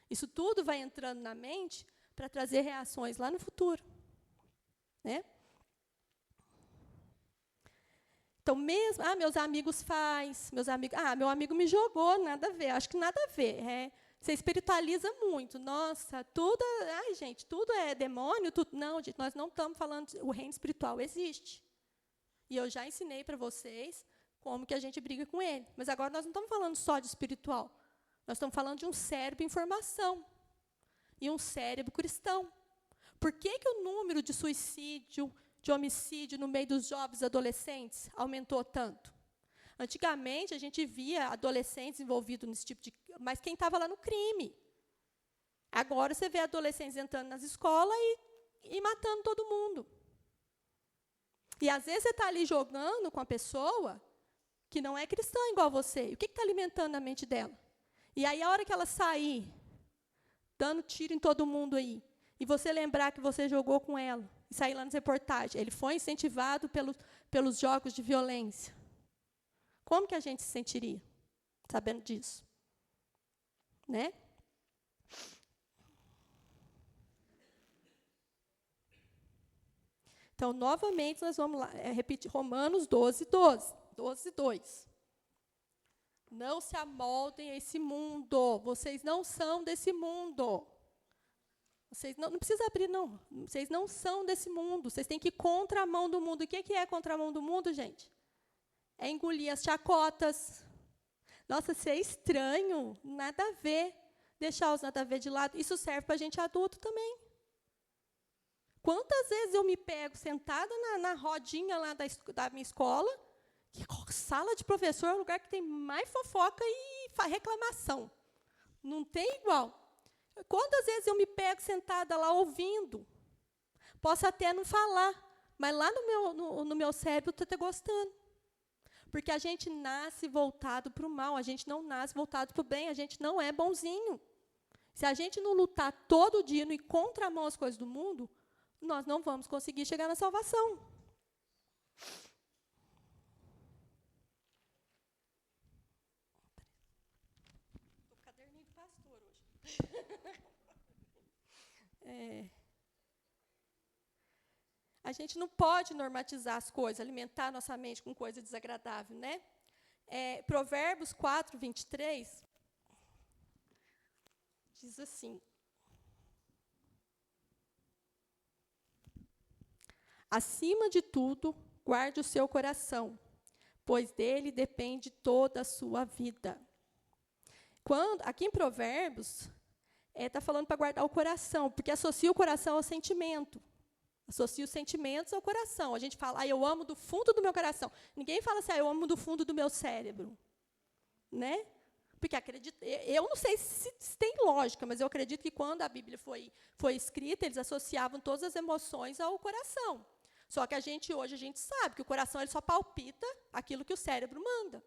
Isso tudo vai entrando na mente para trazer reações lá no futuro. Né? Então, mesmo, meus amigos meu amigo me jogou, nada a ver, acho que nada a ver. Você espiritualiza muito, nossa, tudo é demônio, tudo. Não, gente, nós não estamos falando, o reino espiritual existe. E eu já ensinei para vocês como que a gente briga com ele. Mas agora nós não estamos falando só de espiritual, nós estamos falando de um cérebro em formação e um cérebro cristão. Por que o número de suicídio, de homicídio no meio dos jovens adolescentes aumentou tanto? Antigamente, a gente via adolescentes envolvidos nesse tipo de... Mas quem estava lá no crime. Agora, você vê adolescentes entrando nas escolas e matando todo mundo. E, às vezes, você está ali jogando com a pessoa que não é cristã igual você. E o que está alimentando a mente dela? E aí, a hora que ela sair, dando tiro em todo mundo aí, e você lembrar que você jogou com ela, e sair lá nas reportagens, ele foi incentivado pelos jogos de violência. Como que a gente se sentiria sabendo disso? Né? Então, novamente, nós vamos lá, repetir Romanos 12, 2. Não se amoldem a esse mundo. Vocês não são desse mundo. Vocês não precisa abrir, não. Vocês não são desse mundo. Vocês têm que ir contra a mão do mundo. O que é contra a mão do mundo, gente? É engolir as chacotas. Nossa, isso é estranho. Nada a ver. Deixar os nada a ver de lado. Isso serve para a gente adulto também. Quantas vezes eu me pego sentada na rodinha lá da minha escola, que sala de professor é o lugar que tem mais fofoca e reclamação. Não tem igual. Quantas vezes eu me pego sentada lá ouvindo? Posso até não falar, mas lá no meu cérebro eu estou gostando. Porque a gente nasce voltado para o mal, a gente não nasce voltado para o bem, a gente não é bonzinho. Se a gente não lutar todo dia, não ir contra a mão as coisas do mundo, nós não vamos conseguir chegar na salvação. Estou com o caderninho do pastor hoje. A gente não pode normatizar as coisas, alimentar nossa mente com coisa desagradável, né? Provérbios 4, 23, diz assim: acima de tudo, guarde o seu coração, pois dele depende toda a sua vida. Aqui em Provérbios, está falando para guardar o coração, porque associa o coração ao sentimento. Associa os sentimentos ao coração. A gente fala, eu amo do fundo do meu coração. Ninguém fala assim, eu amo do fundo do meu cérebro. Né? Porque eu não sei se tem lógica, mas eu acredito que quando a Bíblia foi escrita, eles associavam todas as emoções ao coração. Só que hoje a gente sabe que o coração ele só palpita aquilo que o cérebro manda.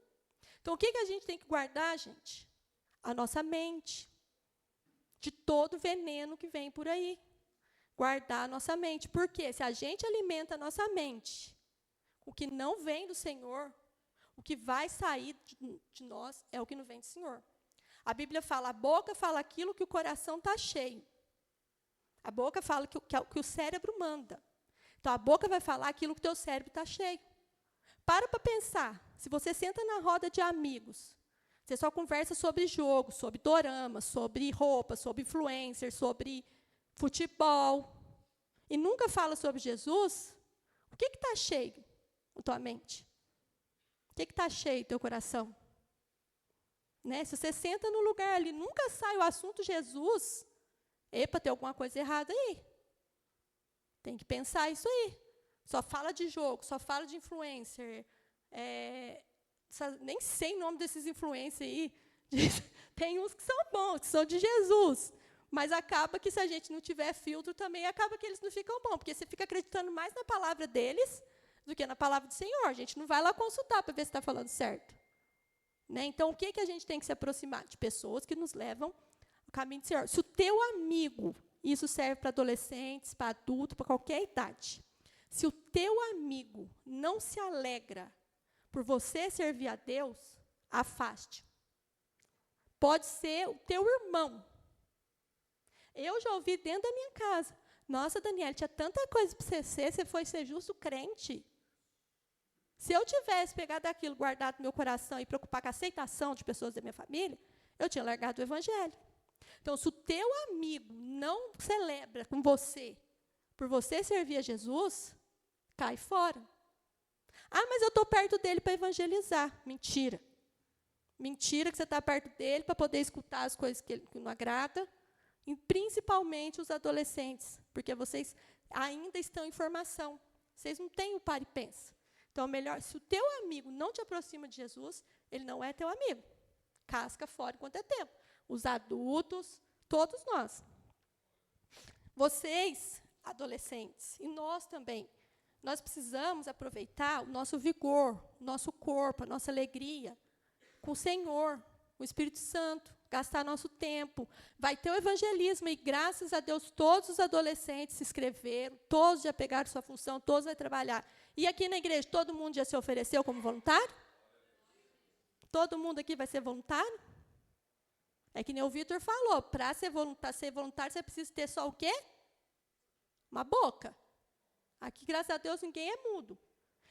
Então, o que a gente tem que guardar, gente? A nossa mente. De todo o veneno que vem por aí. Guardar a nossa mente. Porque se a gente alimenta a nossa mente, o que não vem do Senhor, o que vai sair de nós é o que não vem do Senhor. A Bíblia fala, a boca fala aquilo que o coração está cheio. A boca fala que o cérebro manda. Então, a boca vai falar aquilo que o teu cérebro está cheio. Para pensar. Se você senta na roda de amigos, você só conversa sobre jogo, sobre dorama, sobre roupa, sobre influencer, sobre futebol, e nunca fala sobre Jesus, o que está cheio na tua mente? que está cheio do teu coração? Né? Se você senta no lugar ali, nunca sai o assunto Jesus, epa, tem alguma coisa errada aí. Tem que pensar isso aí. Só fala de jogo, só fala de influencer. Nem sei o nome desses influencers aí. Tem uns que são bons, que são de Jesus. Mas acaba que, se a gente não tiver filtro, também acaba que eles não ficam bons. Porque você fica acreditando mais na palavra deles do que na palavra do Senhor. A gente não vai lá consultar para ver se está falando certo. Né? Então, o que a gente tem que se aproximar? De pessoas que nos levam ao caminho do Senhor. Se o teu amigo, isso serve para adolescentes, para adultos, para qualquer idade. Se o teu amigo não se alegra por você servir a Deus, afaste. Pode ser o teu irmão. Eu já ouvi dentro da minha casa. Nossa, Daniela, tinha tanta coisa para você ser, você foi ser justo crente. Se eu tivesse pegado aquilo, guardado no meu coração e preocupar com a aceitação de pessoas da minha família, eu tinha largado o evangelho. Então, se o teu amigo não celebra com você, por você servir a Jesus, cai fora. Ah, mas eu estou perto dele para evangelizar. Mentira. Mentira que você está perto dele para poder escutar as coisas que não agrada, e principalmente os adolescentes, porque vocês ainda estão em formação. Vocês não têm o para e pensa. Então, melhor, se o teu amigo não te aproxima de Jesus, ele não é teu amigo. Casca fora enquanto é tempo. Os adultos, todos nós. Vocês, adolescentes, e nós também, nós precisamos aproveitar o nosso vigor, o nosso corpo, a nossa alegria, com o Senhor, o Espírito Santo, gastar nosso tempo. Vai ter o evangelismo, e graças a Deus, todos os adolescentes se inscreveram, todos já pegaram sua função, todos vão trabalhar. E aqui na igreja, todo mundo já se ofereceu como voluntário? Todo mundo aqui vai ser voluntário? É que nem o Vitor falou, para ser voluntário, você precisa ter só o quê? Uma boca. Aqui, graças a Deus, ninguém é mudo.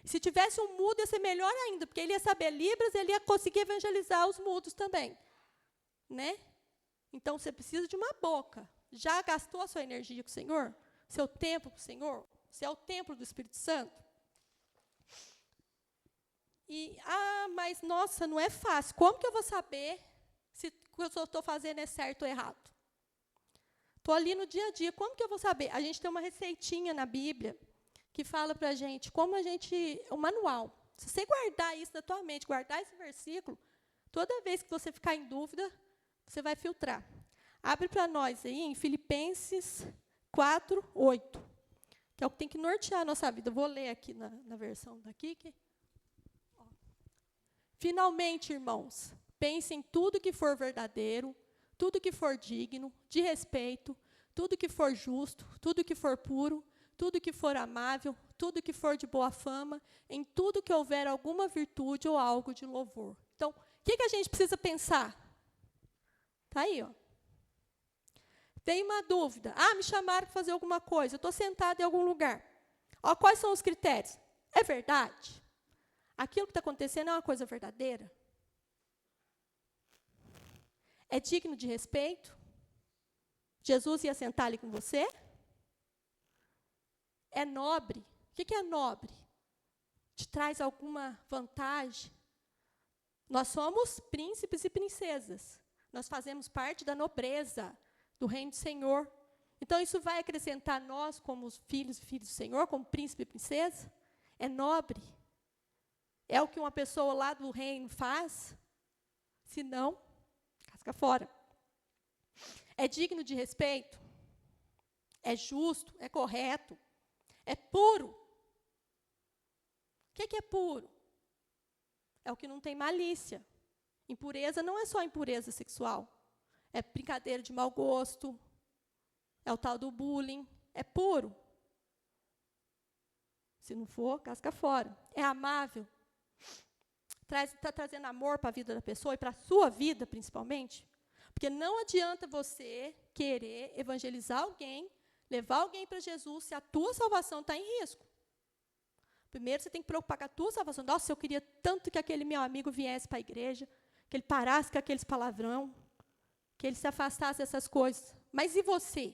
Se tivesse um mudo, ia ser melhor ainda, porque ele ia saber Libras, ele ia conseguir evangelizar os mudos também. Né? Então, você precisa de uma boca. Já gastou a sua energia com o Senhor? Seu tempo com o Senhor? Você é o templo do Espírito Santo? Mas, nossa, não é fácil. Como que eu vou saber se o que eu estou fazendo é certo ou errado? Estou ali no dia a dia. Como que eu vou saber? A gente tem uma receitinha na Bíblia que fala para a gente como a gente... O manual. Se você guardar isso na tua mente, guardar esse versículo, toda vez que você ficar em dúvida, você vai filtrar. Abre para nós aí em Filipenses 4:8, que é o que tem que nortear a nossa vida. Eu vou ler aqui na versão daqui. Finalmente, irmãos, pensem em tudo que for verdadeiro, tudo que for digno, de respeito, tudo que for justo, tudo que for puro, tudo que for amável, tudo que for de boa fama, em tudo que houver alguma virtude ou algo de louvor. Então, o que a gente precisa pensar? Está aí, ó. Tem uma dúvida. Me chamaram para fazer alguma coisa. Eu estou sentado em algum lugar. Quais são os critérios? É verdade? Aquilo que está acontecendo é uma coisa verdadeira? É digno de respeito? Jesus ia sentar ali com você? É nobre? O que é nobre? Te traz alguma vantagem? Nós somos príncipes e princesas. Nós fazemos parte da nobreza do reino do Senhor. Então, isso vai acrescentar nós, como os filhos e filhas do Senhor, como príncipe e princesa? É nobre? É o que uma pessoa lá do reino faz? Se não, casca fora. É digno de respeito? É justo? É correto? É puro? O que é puro? É o que não tem malícia. Impureza não é só impureza sexual. É brincadeira de mau gosto. É o tal do bullying. É puro. Se não for, casca fora. É amável. Está trazendo amor para a vida da pessoa e para a sua vida, principalmente. Porque não adianta você querer evangelizar alguém, levar alguém para Jesus, se a tua salvação está em risco. Primeiro, você tem que preocupar com a tua salvação. Nossa, eu queria tanto que aquele meu amigo viesse para a igreja, que ele parasse com aqueles palavrão, que ele se afastasse dessas coisas. Mas e você?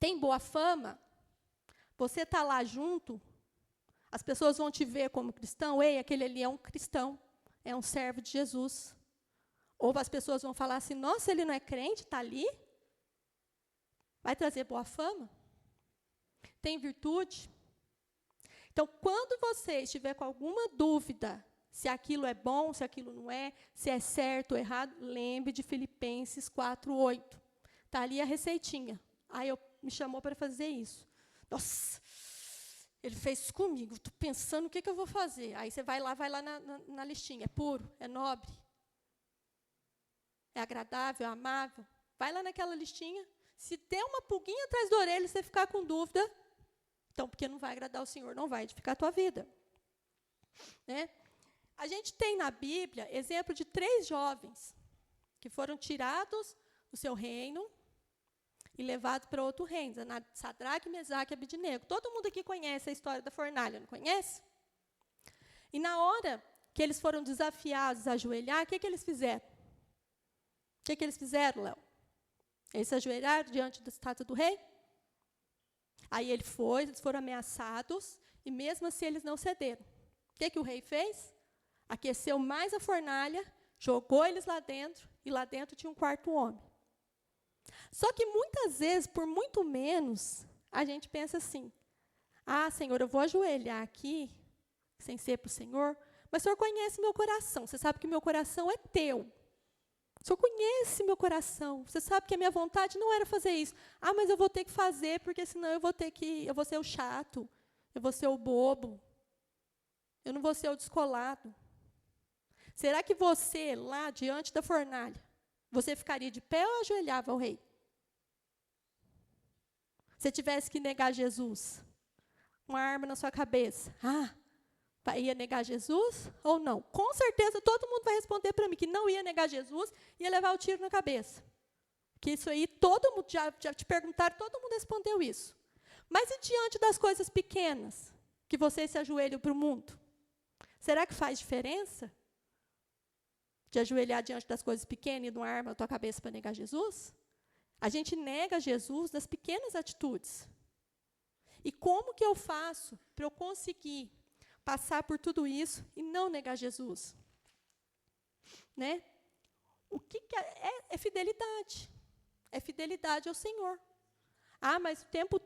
Tem boa fama? Você está lá junto? As pessoas vão te ver como cristão, ei, aquele ali é um cristão, é um servo de Jesus. Ou as pessoas vão falar assim, nossa, ele não é crente, está ali? Vai trazer boa fama? Tem virtude? Então, quando você estiver com alguma dúvida, se aquilo é bom, se aquilo não é, se é certo ou errado, lembre de Filipenses 4:8. Está ali a receitinha. Aí me chamou para fazer isso. Nossa, ele fez isso comigo, estou pensando o que eu vou fazer. Aí você vai lá na listinha. É puro, é nobre, é agradável, é amável. Vai lá naquela listinha. Se der uma pulguinha atrás da orelha e você ficar com dúvida, então, porque não vai agradar o Senhor, não vai edificar a tua vida. Né? A gente tem na Bíblia exemplo de 3 jovens que foram tirados do seu reino e levados para outro reino, Sadraque, Mesaque e Abednego. Todo mundo aqui conhece a história da fornalha, não conhece? E na hora que eles foram desafiados a ajoelhar, o que eles fizeram? O que eles fizeram, Léo? Eles se ajoelharam diante da estátua do rei? Aí eles foram ameaçados, e mesmo assim eles não cederam. O que o rei fez? Aqueceu mais a fornalha, jogou eles lá dentro, e lá dentro tinha um 4º homem. Só que muitas vezes, por muito menos, a gente pensa assim, Senhor, eu vou ajoelhar aqui, sem ser para o Senhor, mas o Senhor conhece meu coração, você sabe que meu coração é teu. O Senhor conhece meu coração, você sabe que a minha vontade não era fazer isso. Mas eu vou ter que fazer, porque senão eu vou ser o chato, eu vou ser o bobo, eu não vou ser o descolado. Será que você, lá diante da fornalha, você ficaria de pé ou ajoelhava ao rei? Se tivesse que negar Jesus, uma arma na sua cabeça, ia negar Jesus ou não? Com certeza todo mundo vai responder para mim que não ia negar Jesus, ia levar o tiro na cabeça. Que isso aí, todo mundo já te perguntaram, todo mundo respondeu isso. Mas e diante das coisas pequenas, que você se ajoelha para o mundo? Será que faz diferença? De ajoelhar diante das coisas pequenas e de uma arma na tua cabeça para negar Jesus? A gente nega Jesus nas pequenas atitudes. E como que eu faço para eu conseguir passar por tudo isso e não negar Jesus? Né? O que é fidelidade? É fidelidade ao Senhor. Mas o tempo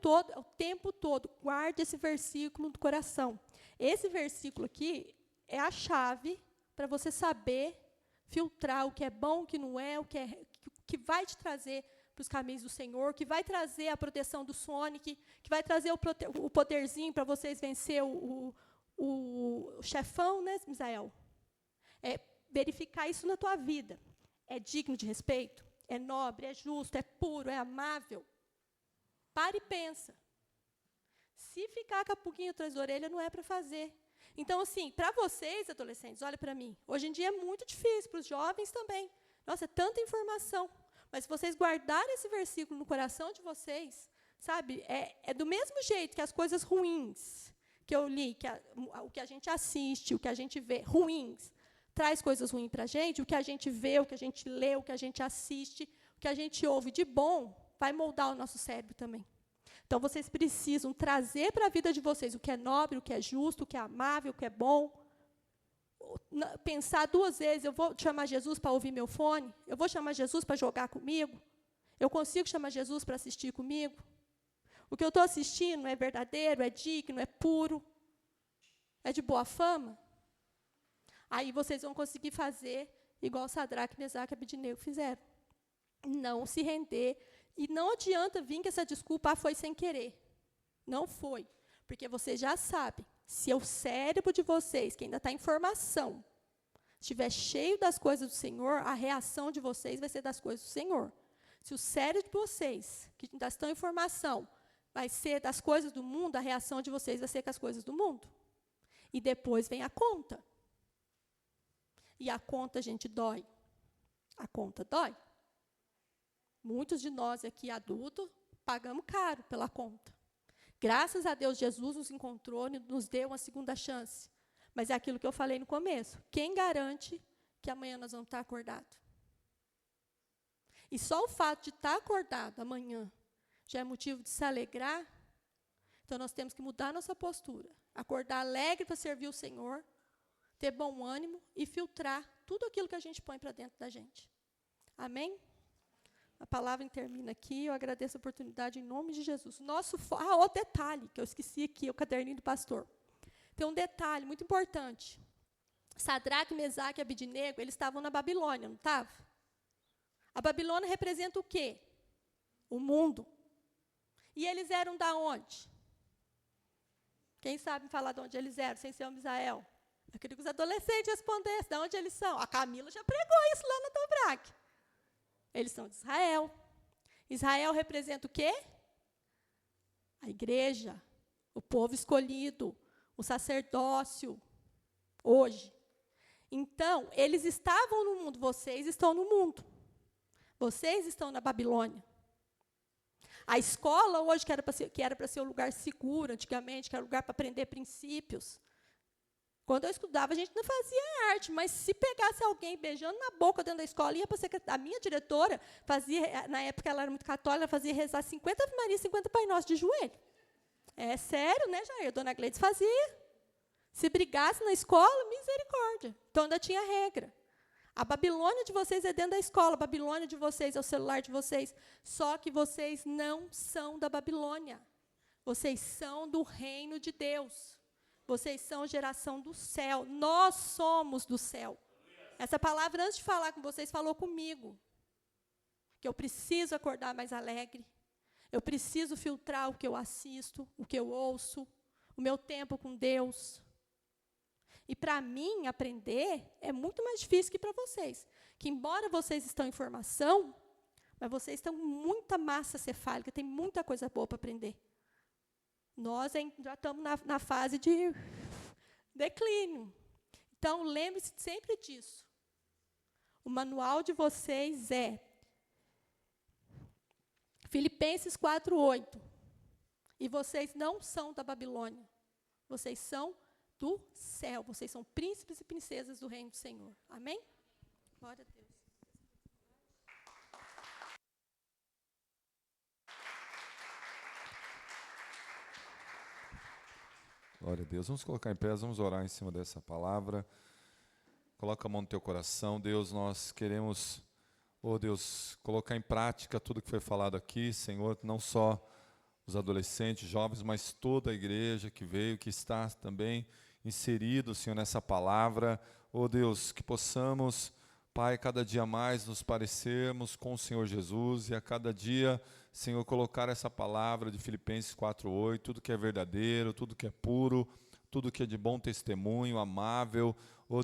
todo, guarde esse versículo no coração. Esse versículo aqui é a chave para você saber filtrar o que é bom, o que não é, o que vai te trazer para os caminhos do Senhor, que vai trazer a proteção do Sonic, que vai trazer o poderzinho para vocês vencer o chefão, né, Misael? É verificar isso na tua vida. É digno de respeito? É nobre? É justo? É puro? É amável? Para e pensa. Se ficar com a pulguinha atrás da orelha, não é para fazer. Então, assim, para vocês, adolescentes, olha para mim. Hoje em dia é muito difícil, para os jovens também. Nossa, é tanta informação. Mas se vocês guardarem esse versículo no coração de vocês, sabe, é do mesmo jeito que as coisas ruins que eu li, o que a gente assiste, o que a gente vê, ruins, traz coisas ruins para a gente, o que a gente vê, o que a gente lê, o que a gente assiste, o que a gente ouve de bom, vai moldar o nosso cérebro também. Então, vocês precisam trazer para a vida de vocês o que é nobre, o que é justo, o que é amável, o que é bom. Pensar 2 vezes, eu vou chamar Jesus para ouvir meu fone? Eu vou chamar Jesus para jogar comigo? Eu consigo chamar Jesus para assistir comigo? O que eu estou assistindo é verdadeiro, é digno, é puro? É de boa fama? Aí vocês vão conseguir fazer igual Sadraque, Mesaque e Abednego fizeram. Não se render. E não adianta vir com essa desculpa, foi sem querer. Não foi. Porque vocês já sabem, se o cérebro de vocês, que ainda está em formação, estiver cheio das coisas do Senhor, a reação de vocês vai ser das coisas do Senhor. Se o cérebro de vocês, que ainda estão em formação, vai ser das coisas do mundo, a reação de vocês vai ser com as coisas do mundo. E depois vem a conta. E a conta, gente, dói. A conta dói. Muitos de nós aqui, adultos, pagamos caro pela conta. Graças a Deus, Jesus nos encontrou e nos deu uma segunda chance. Mas é aquilo que eu falei no começo. Quem garante que amanhã nós vamos estar acordados? E só o fato de estar acordado amanhã já é motivo de se alegrar. Então, nós temos que mudar nossa postura. acordar alegre para servir o Senhor, ter bom ânimo e filtrar tudo aquilo que a gente põe para dentro da gente. Amém? A palavra termina aqui, eu agradeço a oportunidade em nome de Jesus. Outro detalhe, que eu esqueci aqui, o caderninho do pastor. Tem um detalhe muito importante. Sadraque, Mesaque e Abidnego, eles estavam na Babilônia, não estavam? A Babilônia representa o quê? O mundo. E eles eram da onde? Quem sabe falar de onde eles eram, sem ser o Misael? Eu queria que os adolescentes respondessem de onde eles são. A Camila já pregou isso lá na Dobrac. Eles são de Israel. Israel representa o quê? A igreja, o povo escolhido, o sacerdócio, hoje. Então, eles estavam no mundo, vocês estão no mundo. Vocês estão na Babilônia. A escola hoje, que era para ser um lugar seguro, antigamente, que era um lugar para aprender princípios. Quando eu estudava, a gente não fazia arte, mas se pegasse alguém beijando na boca dentro da escola, ia para a minha diretora fazia, na época ela era muito católica, ela fazia rezar 50 Ave Maria, 50 Pai Nosso de joelho. É sério, né, Jair? Dona Gleides fazia. Se brigasse na escola, misericórdia. Então ainda tinha regra. A Babilônia de vocês é dentro da escola, a Babilônia de vocês é o celular de vocês. Só que vocês não são da Babilônia. Vocês são do reino de Deus. Vocês são geração do céu. Nós somos do céu. Essa palavra, antes de falar com vocês, falou comigo. Que eu preciso acordar mais alegre. Eu preciso filtrar o que eu assisto, o que eu ouço, o meu tempo com Deus. E para mim, aprender é muito mais difícil que para vocês. Que embora vocês estão em formação, mas vocês estão com muita massa cefálica, tem muita coisa boa para aprender. Nós já estamos na fase de declínio. Então, lembre-se sempre disso. O manual de vocês é Filipenses 4:8. E vocês não são da Babilônia. Vocês são do céu. Vocês são príncipes e princesas do reino do Senhor. Amém? Glória a Deus. Glória a Deus. Vamos colocar em pé, vamos orar em cima dessa palavra. Coloca a mão no teu coração. Deus, nós queremos, Deus, colocar em prática tudo que foi falado aqui, Senhor, não só os adolescentes, jovens, mas toda a igreja que veio, que está também inserido, Senhor, nessa palavra. Deus, que possamos, Pai, cada dia mais nos parecermos com o Senhor Jesus e a cada dia, Senhor, colocar essa palavra de Filipenses 4:8, tudo que é verdadeiro, tudo que é puro, tudo que é de bom testemunho, amável.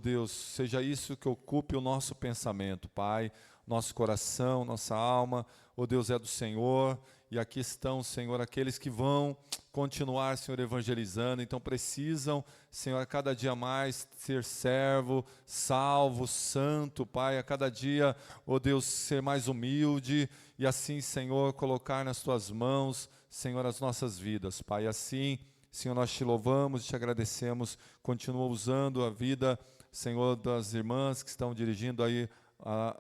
Deus, seja isso que ocupe o nosso pensamento, Pai, nosso coração, nossa alma. Deus, é do Senhor. E aqui estão, Senhor, aqueles que vão continuar, Senhor, evangelizando. Então precisam, Senhor, a cada dia mais ser servo, salvo, santo, Pai. A cada dia, Deus, ser mais humilde. E assim, Senhor, colocar nas Tuas mãos, Senhor, as nossas vidas, Pai. Assim, Senhor, nós Te louvamos e Te agradecemos. Continua usando a vida, Senhor, das irmãs que estão dirigindo aí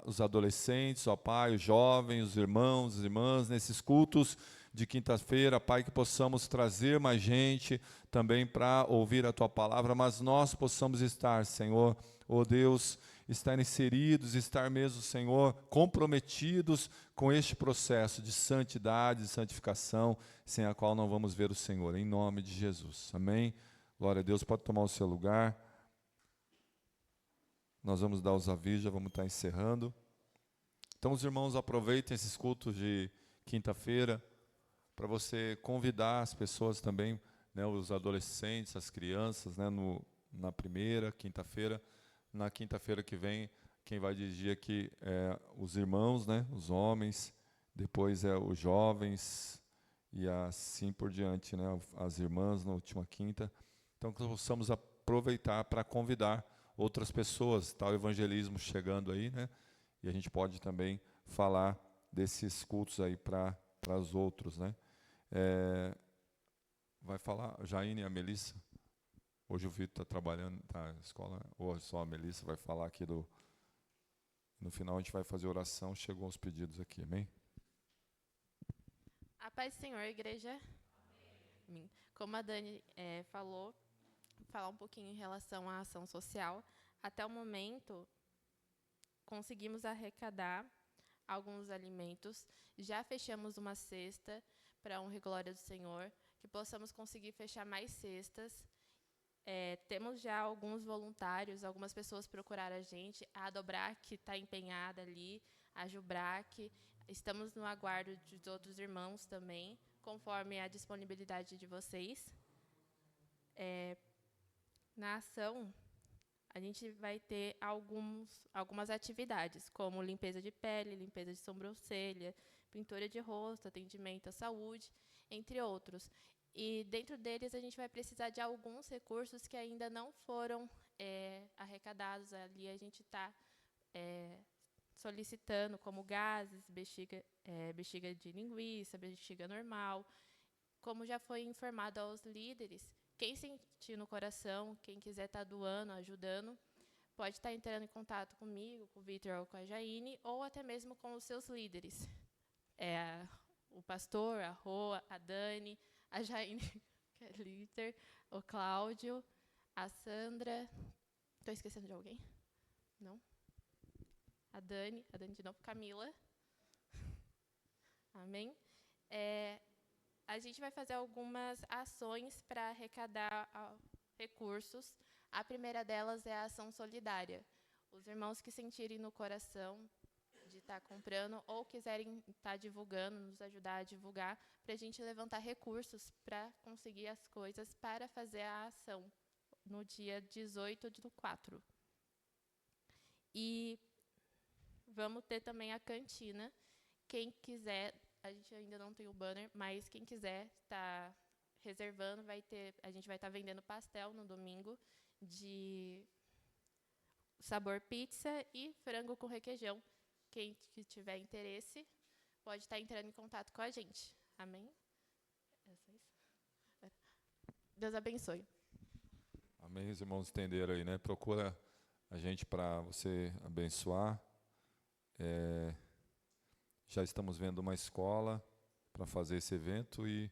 os adolescentes, ó Pai, os jovens, os irmãos, as irmãs, nesses cultos de quinta-feira, Pai, que possamos trazer mais gente também para ouvir a Tua palavra, mas nós possamos estar, Senhor, Deus, estar inseridos, estar mesmo, Senhor, comprometidos com este processo de santidade, de santificação, sem a qual não vamos ver o Senhor, em nome de Jesus, amém? Glória a Deus, pode tomar o seu lugar. Nós vamos dar os avisos, já vamos estar encerrando. Então, os irmãos, aproveitem esses cultos de quinta-feira para você convidar as pessoas também, né, os adolescentes, as crianças, né, na primeira quinta-feira. Na quinta-feira que vem, quem vai dirigir aqui é os irmãos, né, os homens, depois é os jovens e assim por diante, né, as irmãs na última quinta. Então, que possamos aproveitar para convidar outras pessoas, está o evangelismo chegando aí, né? E a gente pode também falar desses cultos aí para os outros, né? Vai falar a Jaine e a Melissa. Hoje o Vitor está trabalhando na escola, ou só a Melissa vai falar aqui no final a gente vai fazer oração, chegou os pedidos aqui, amém? A paz do Senhor, igreja. Amém. Como a Dani falou, falar um pouquinho em relação à ação social. Até o momento, conseguimos arrecadar alguns alimentos. Já fechamos uma cesta para a honra e glória do Senhor, que possamos conseguir fechar mais cestas. Temos já alguns voluntários, algumas pessoas procuraram a gente. A Dobrac está empenhada ali, a Jubrac. Estamos no aguardo dos outros irmãos também, conforme a disponibilidade de vocês. Na ação, a gente vai ter algumas atividades, como limpeza de pele, limpeza de sobrancelha, pintura de rosto, atendimento à saúde, entre outros. E, dentro deles, a gente vai precisar de alguns recursos que ainda não foram arrecadados. Ali a gente está solicitando, como gases, bexiga de linguiça, bexiga normal. Como já foi informado aos líderes, quem sentir no coração, quem quiser estar doando, ajudando, pode estar entrando em contato comigo, com o Vitor ou com a Jaine, ou até mesmo com os seus líderes. O pastor, a Roa, a Dani, a Jaine, que é líder, o Cláudio, a Sandra. Estou esquecendo de alguém? Não? A Dani de novo, Camila. Amém? A gente vai fazer algumas ações para arrecadar recursos. A primeira delas é a ação solidária. Os irmãos que sentirem no coração de estar comprando ou quiserem estar divulgando, nos ajudar a divulgar, para a gente levantar recursos para conseguir as coisas para fazer a ação no dia 18/4. E vamos ter também a cantina. Quem quiser, a gente ainda não tem o banner, mas quem quiser estar reservando, a gente vai estar vendendo pastel no domingo de sabor pizza e frango com requeijão. Quem que tiver interesse pode estar entrando em contato com a gente. Amém? Deus abençoe. Amém, os irmãos entenderam aí, né? Procura a gente para você abençoar. Já estamos vendo uma escola para fazer esse evento e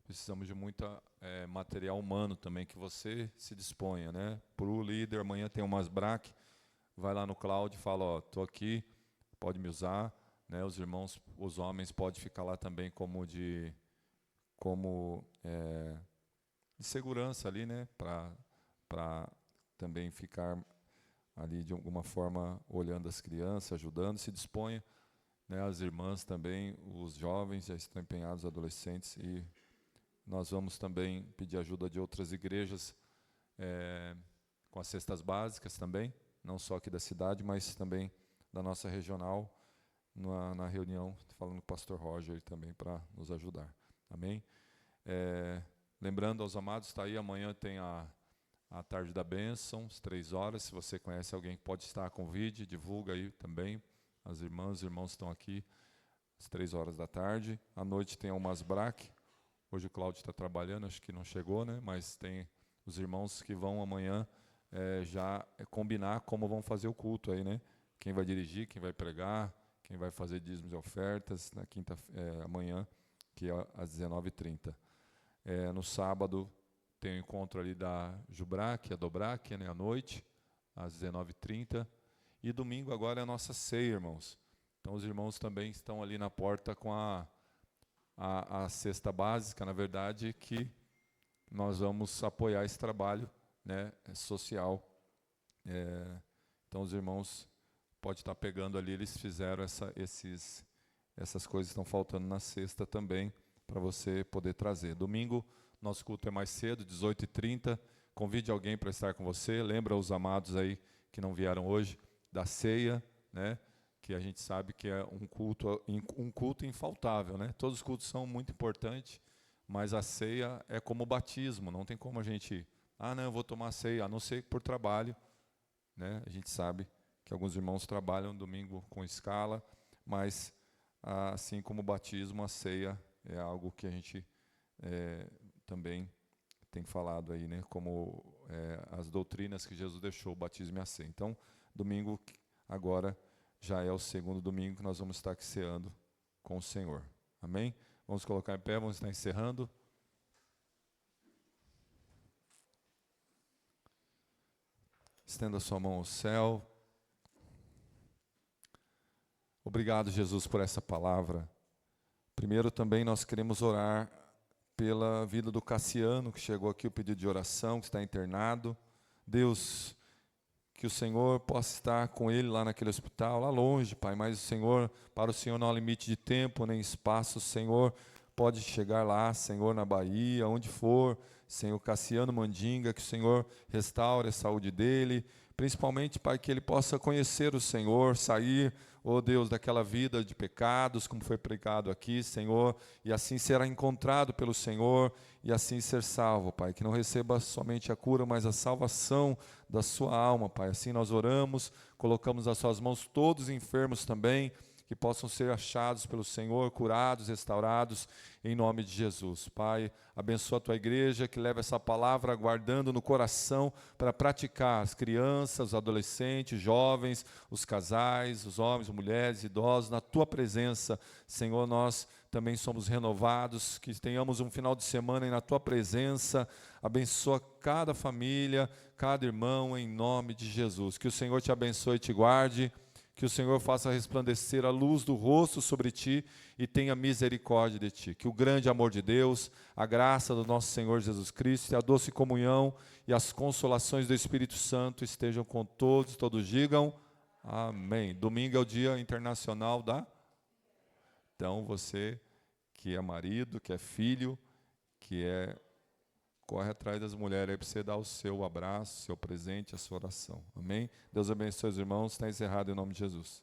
precisamos de muita material humano também, que você se disponha, né? Para o líder, amanhã tem umas BRAC, vai lá no Cláudio e fala, estou aqui, pode me usar, né? Os irmãos, os homens podem ficar lá também como de segurança ali, né? Para também ficar ali de alguma forma olhando as crianças, ajudando, se disponha, né? As irmãs também, os jovens já estão empenhados, os adolescentes, e nós vamos também pedir ajuda de outras igrejas com as cestas básicas também, não só aqui da cidade, mas também da nossa regional, na reunião, falando com o pastor Roger também para nos ajudar. Amém? Lembrando aos amados, está aí, amanhã tem a tarde da bênção, às 3h. Se você conhece alguém que pode estar, convide, divulga aí também. As irmãs, os irmãos estão aqui às 3h. À noite tem umas BRAC. Hoje o Cláudio está trabalhando, acho que não chegou, né? Mas tem os irmãos que vão amanhã já combinar como vão fazer o culto aí, né? Quem vai dirigir, quem vai pregar, quem vai fazer dízimos e ofertas na amanhã, que é às 19h30. No sábado tem o encontro ali da Jubrac, a Dobrac, né, à noite, às 19h30. E domingo agora é a nossa ceia, irmãos. Então os irmãos também estão ali na porta com a cesta básica, na verdade, que nós vamos apoiar esse trabalho, né, social. Então os irmãos podem estar pegando ali, eles fizeram essas coisas que estão faltando na cesta também, para você poder trazer. Domingo, nosso culto é mais cedo, 18h30. Convide alguém para estar com você. Lembra os amados aí que não vieram hoje, da ceia, né? Que a gente sabe que é um culto infaltável, né? Todos os cultos são muito importantes, mas a ceia é como o batismo. Não tem como a gente, não, eu vou tomar ceia, a não ser por trabalho, né? A gente sabe que alguns irmãos trabalham domingo com escala, mas assim como o batismo, a ceia é algo que a gente também tem falado aí, né? Como as doutrinas que Jesus deixou, o batismo e a ceia. Então, domingo agora já é o segundo domingo que nós vamos estar aqui ceando com o Senhor. Amém? Vamos colocar em pé, vamos estar encerrando. Estenda sua mão ao céu. Obrigado, Jesus, por essa palavra. Primeiro também nós queremos orar pela vida do Cassiano, que chegou aqui o pedido de oração, que está internado. Deus, que o Senhor possa estar com ele lá naquele hospital, lá longe, Pai, mas o Senhor, para o Senhor não há limite de tempo nem espaço, o Senhor pode chegar lá, Senhor, na Bahia, onde for, Senhor, Cassiano Mandinga, que o Senhor restaure a saúde dele, principalmente, Pai, que ele possa conhecer o Senhor, sair, ó Deus, daquela vida de pecados, como foi pregado aqui, Senhor, e assim será encontrado pelo Senhor, e assim ser salvo, Pai, que não receba somente a cura, mas a salvação da sua alma, Pai. Assim nós oramos, colocamos nas suas mãos todos os enfermos também, que possam ser achados pelo Senhor, curados, restaurados, em nome de Jesus. Pai, abençoa a tua igreja, que leva essa palavra guardando no coração para praticar as crianças, os adolescentes, jovens, os casais, os homens, mulheres, idosos, na tua presença, Senhor, nós também somos renovados, que tenhamos um final de semana na tua presença. Abençoa cada família, cada irmão, em nome de Jesus. Que o Senhor te abençoe e te guarde. Que o Senhor faça resplandecer a luz do rosto sobre ti e tenha misericórdia de ti. Que o grande amor de Deus, a graça do nosso Senhor Jesus Cristo, e a doce comunhão e as consolações do Espírito Santo estejam com todos. Todos digam amém. Domingo é o Dia Internacional da... Então, você que é marido, que é filho, corre atrás das mulheres aí para você dar o seu abraço, o seu presente, a sua oração. Amém? Deus abençoe os irmãos. Está encerrado em nome de Jesus.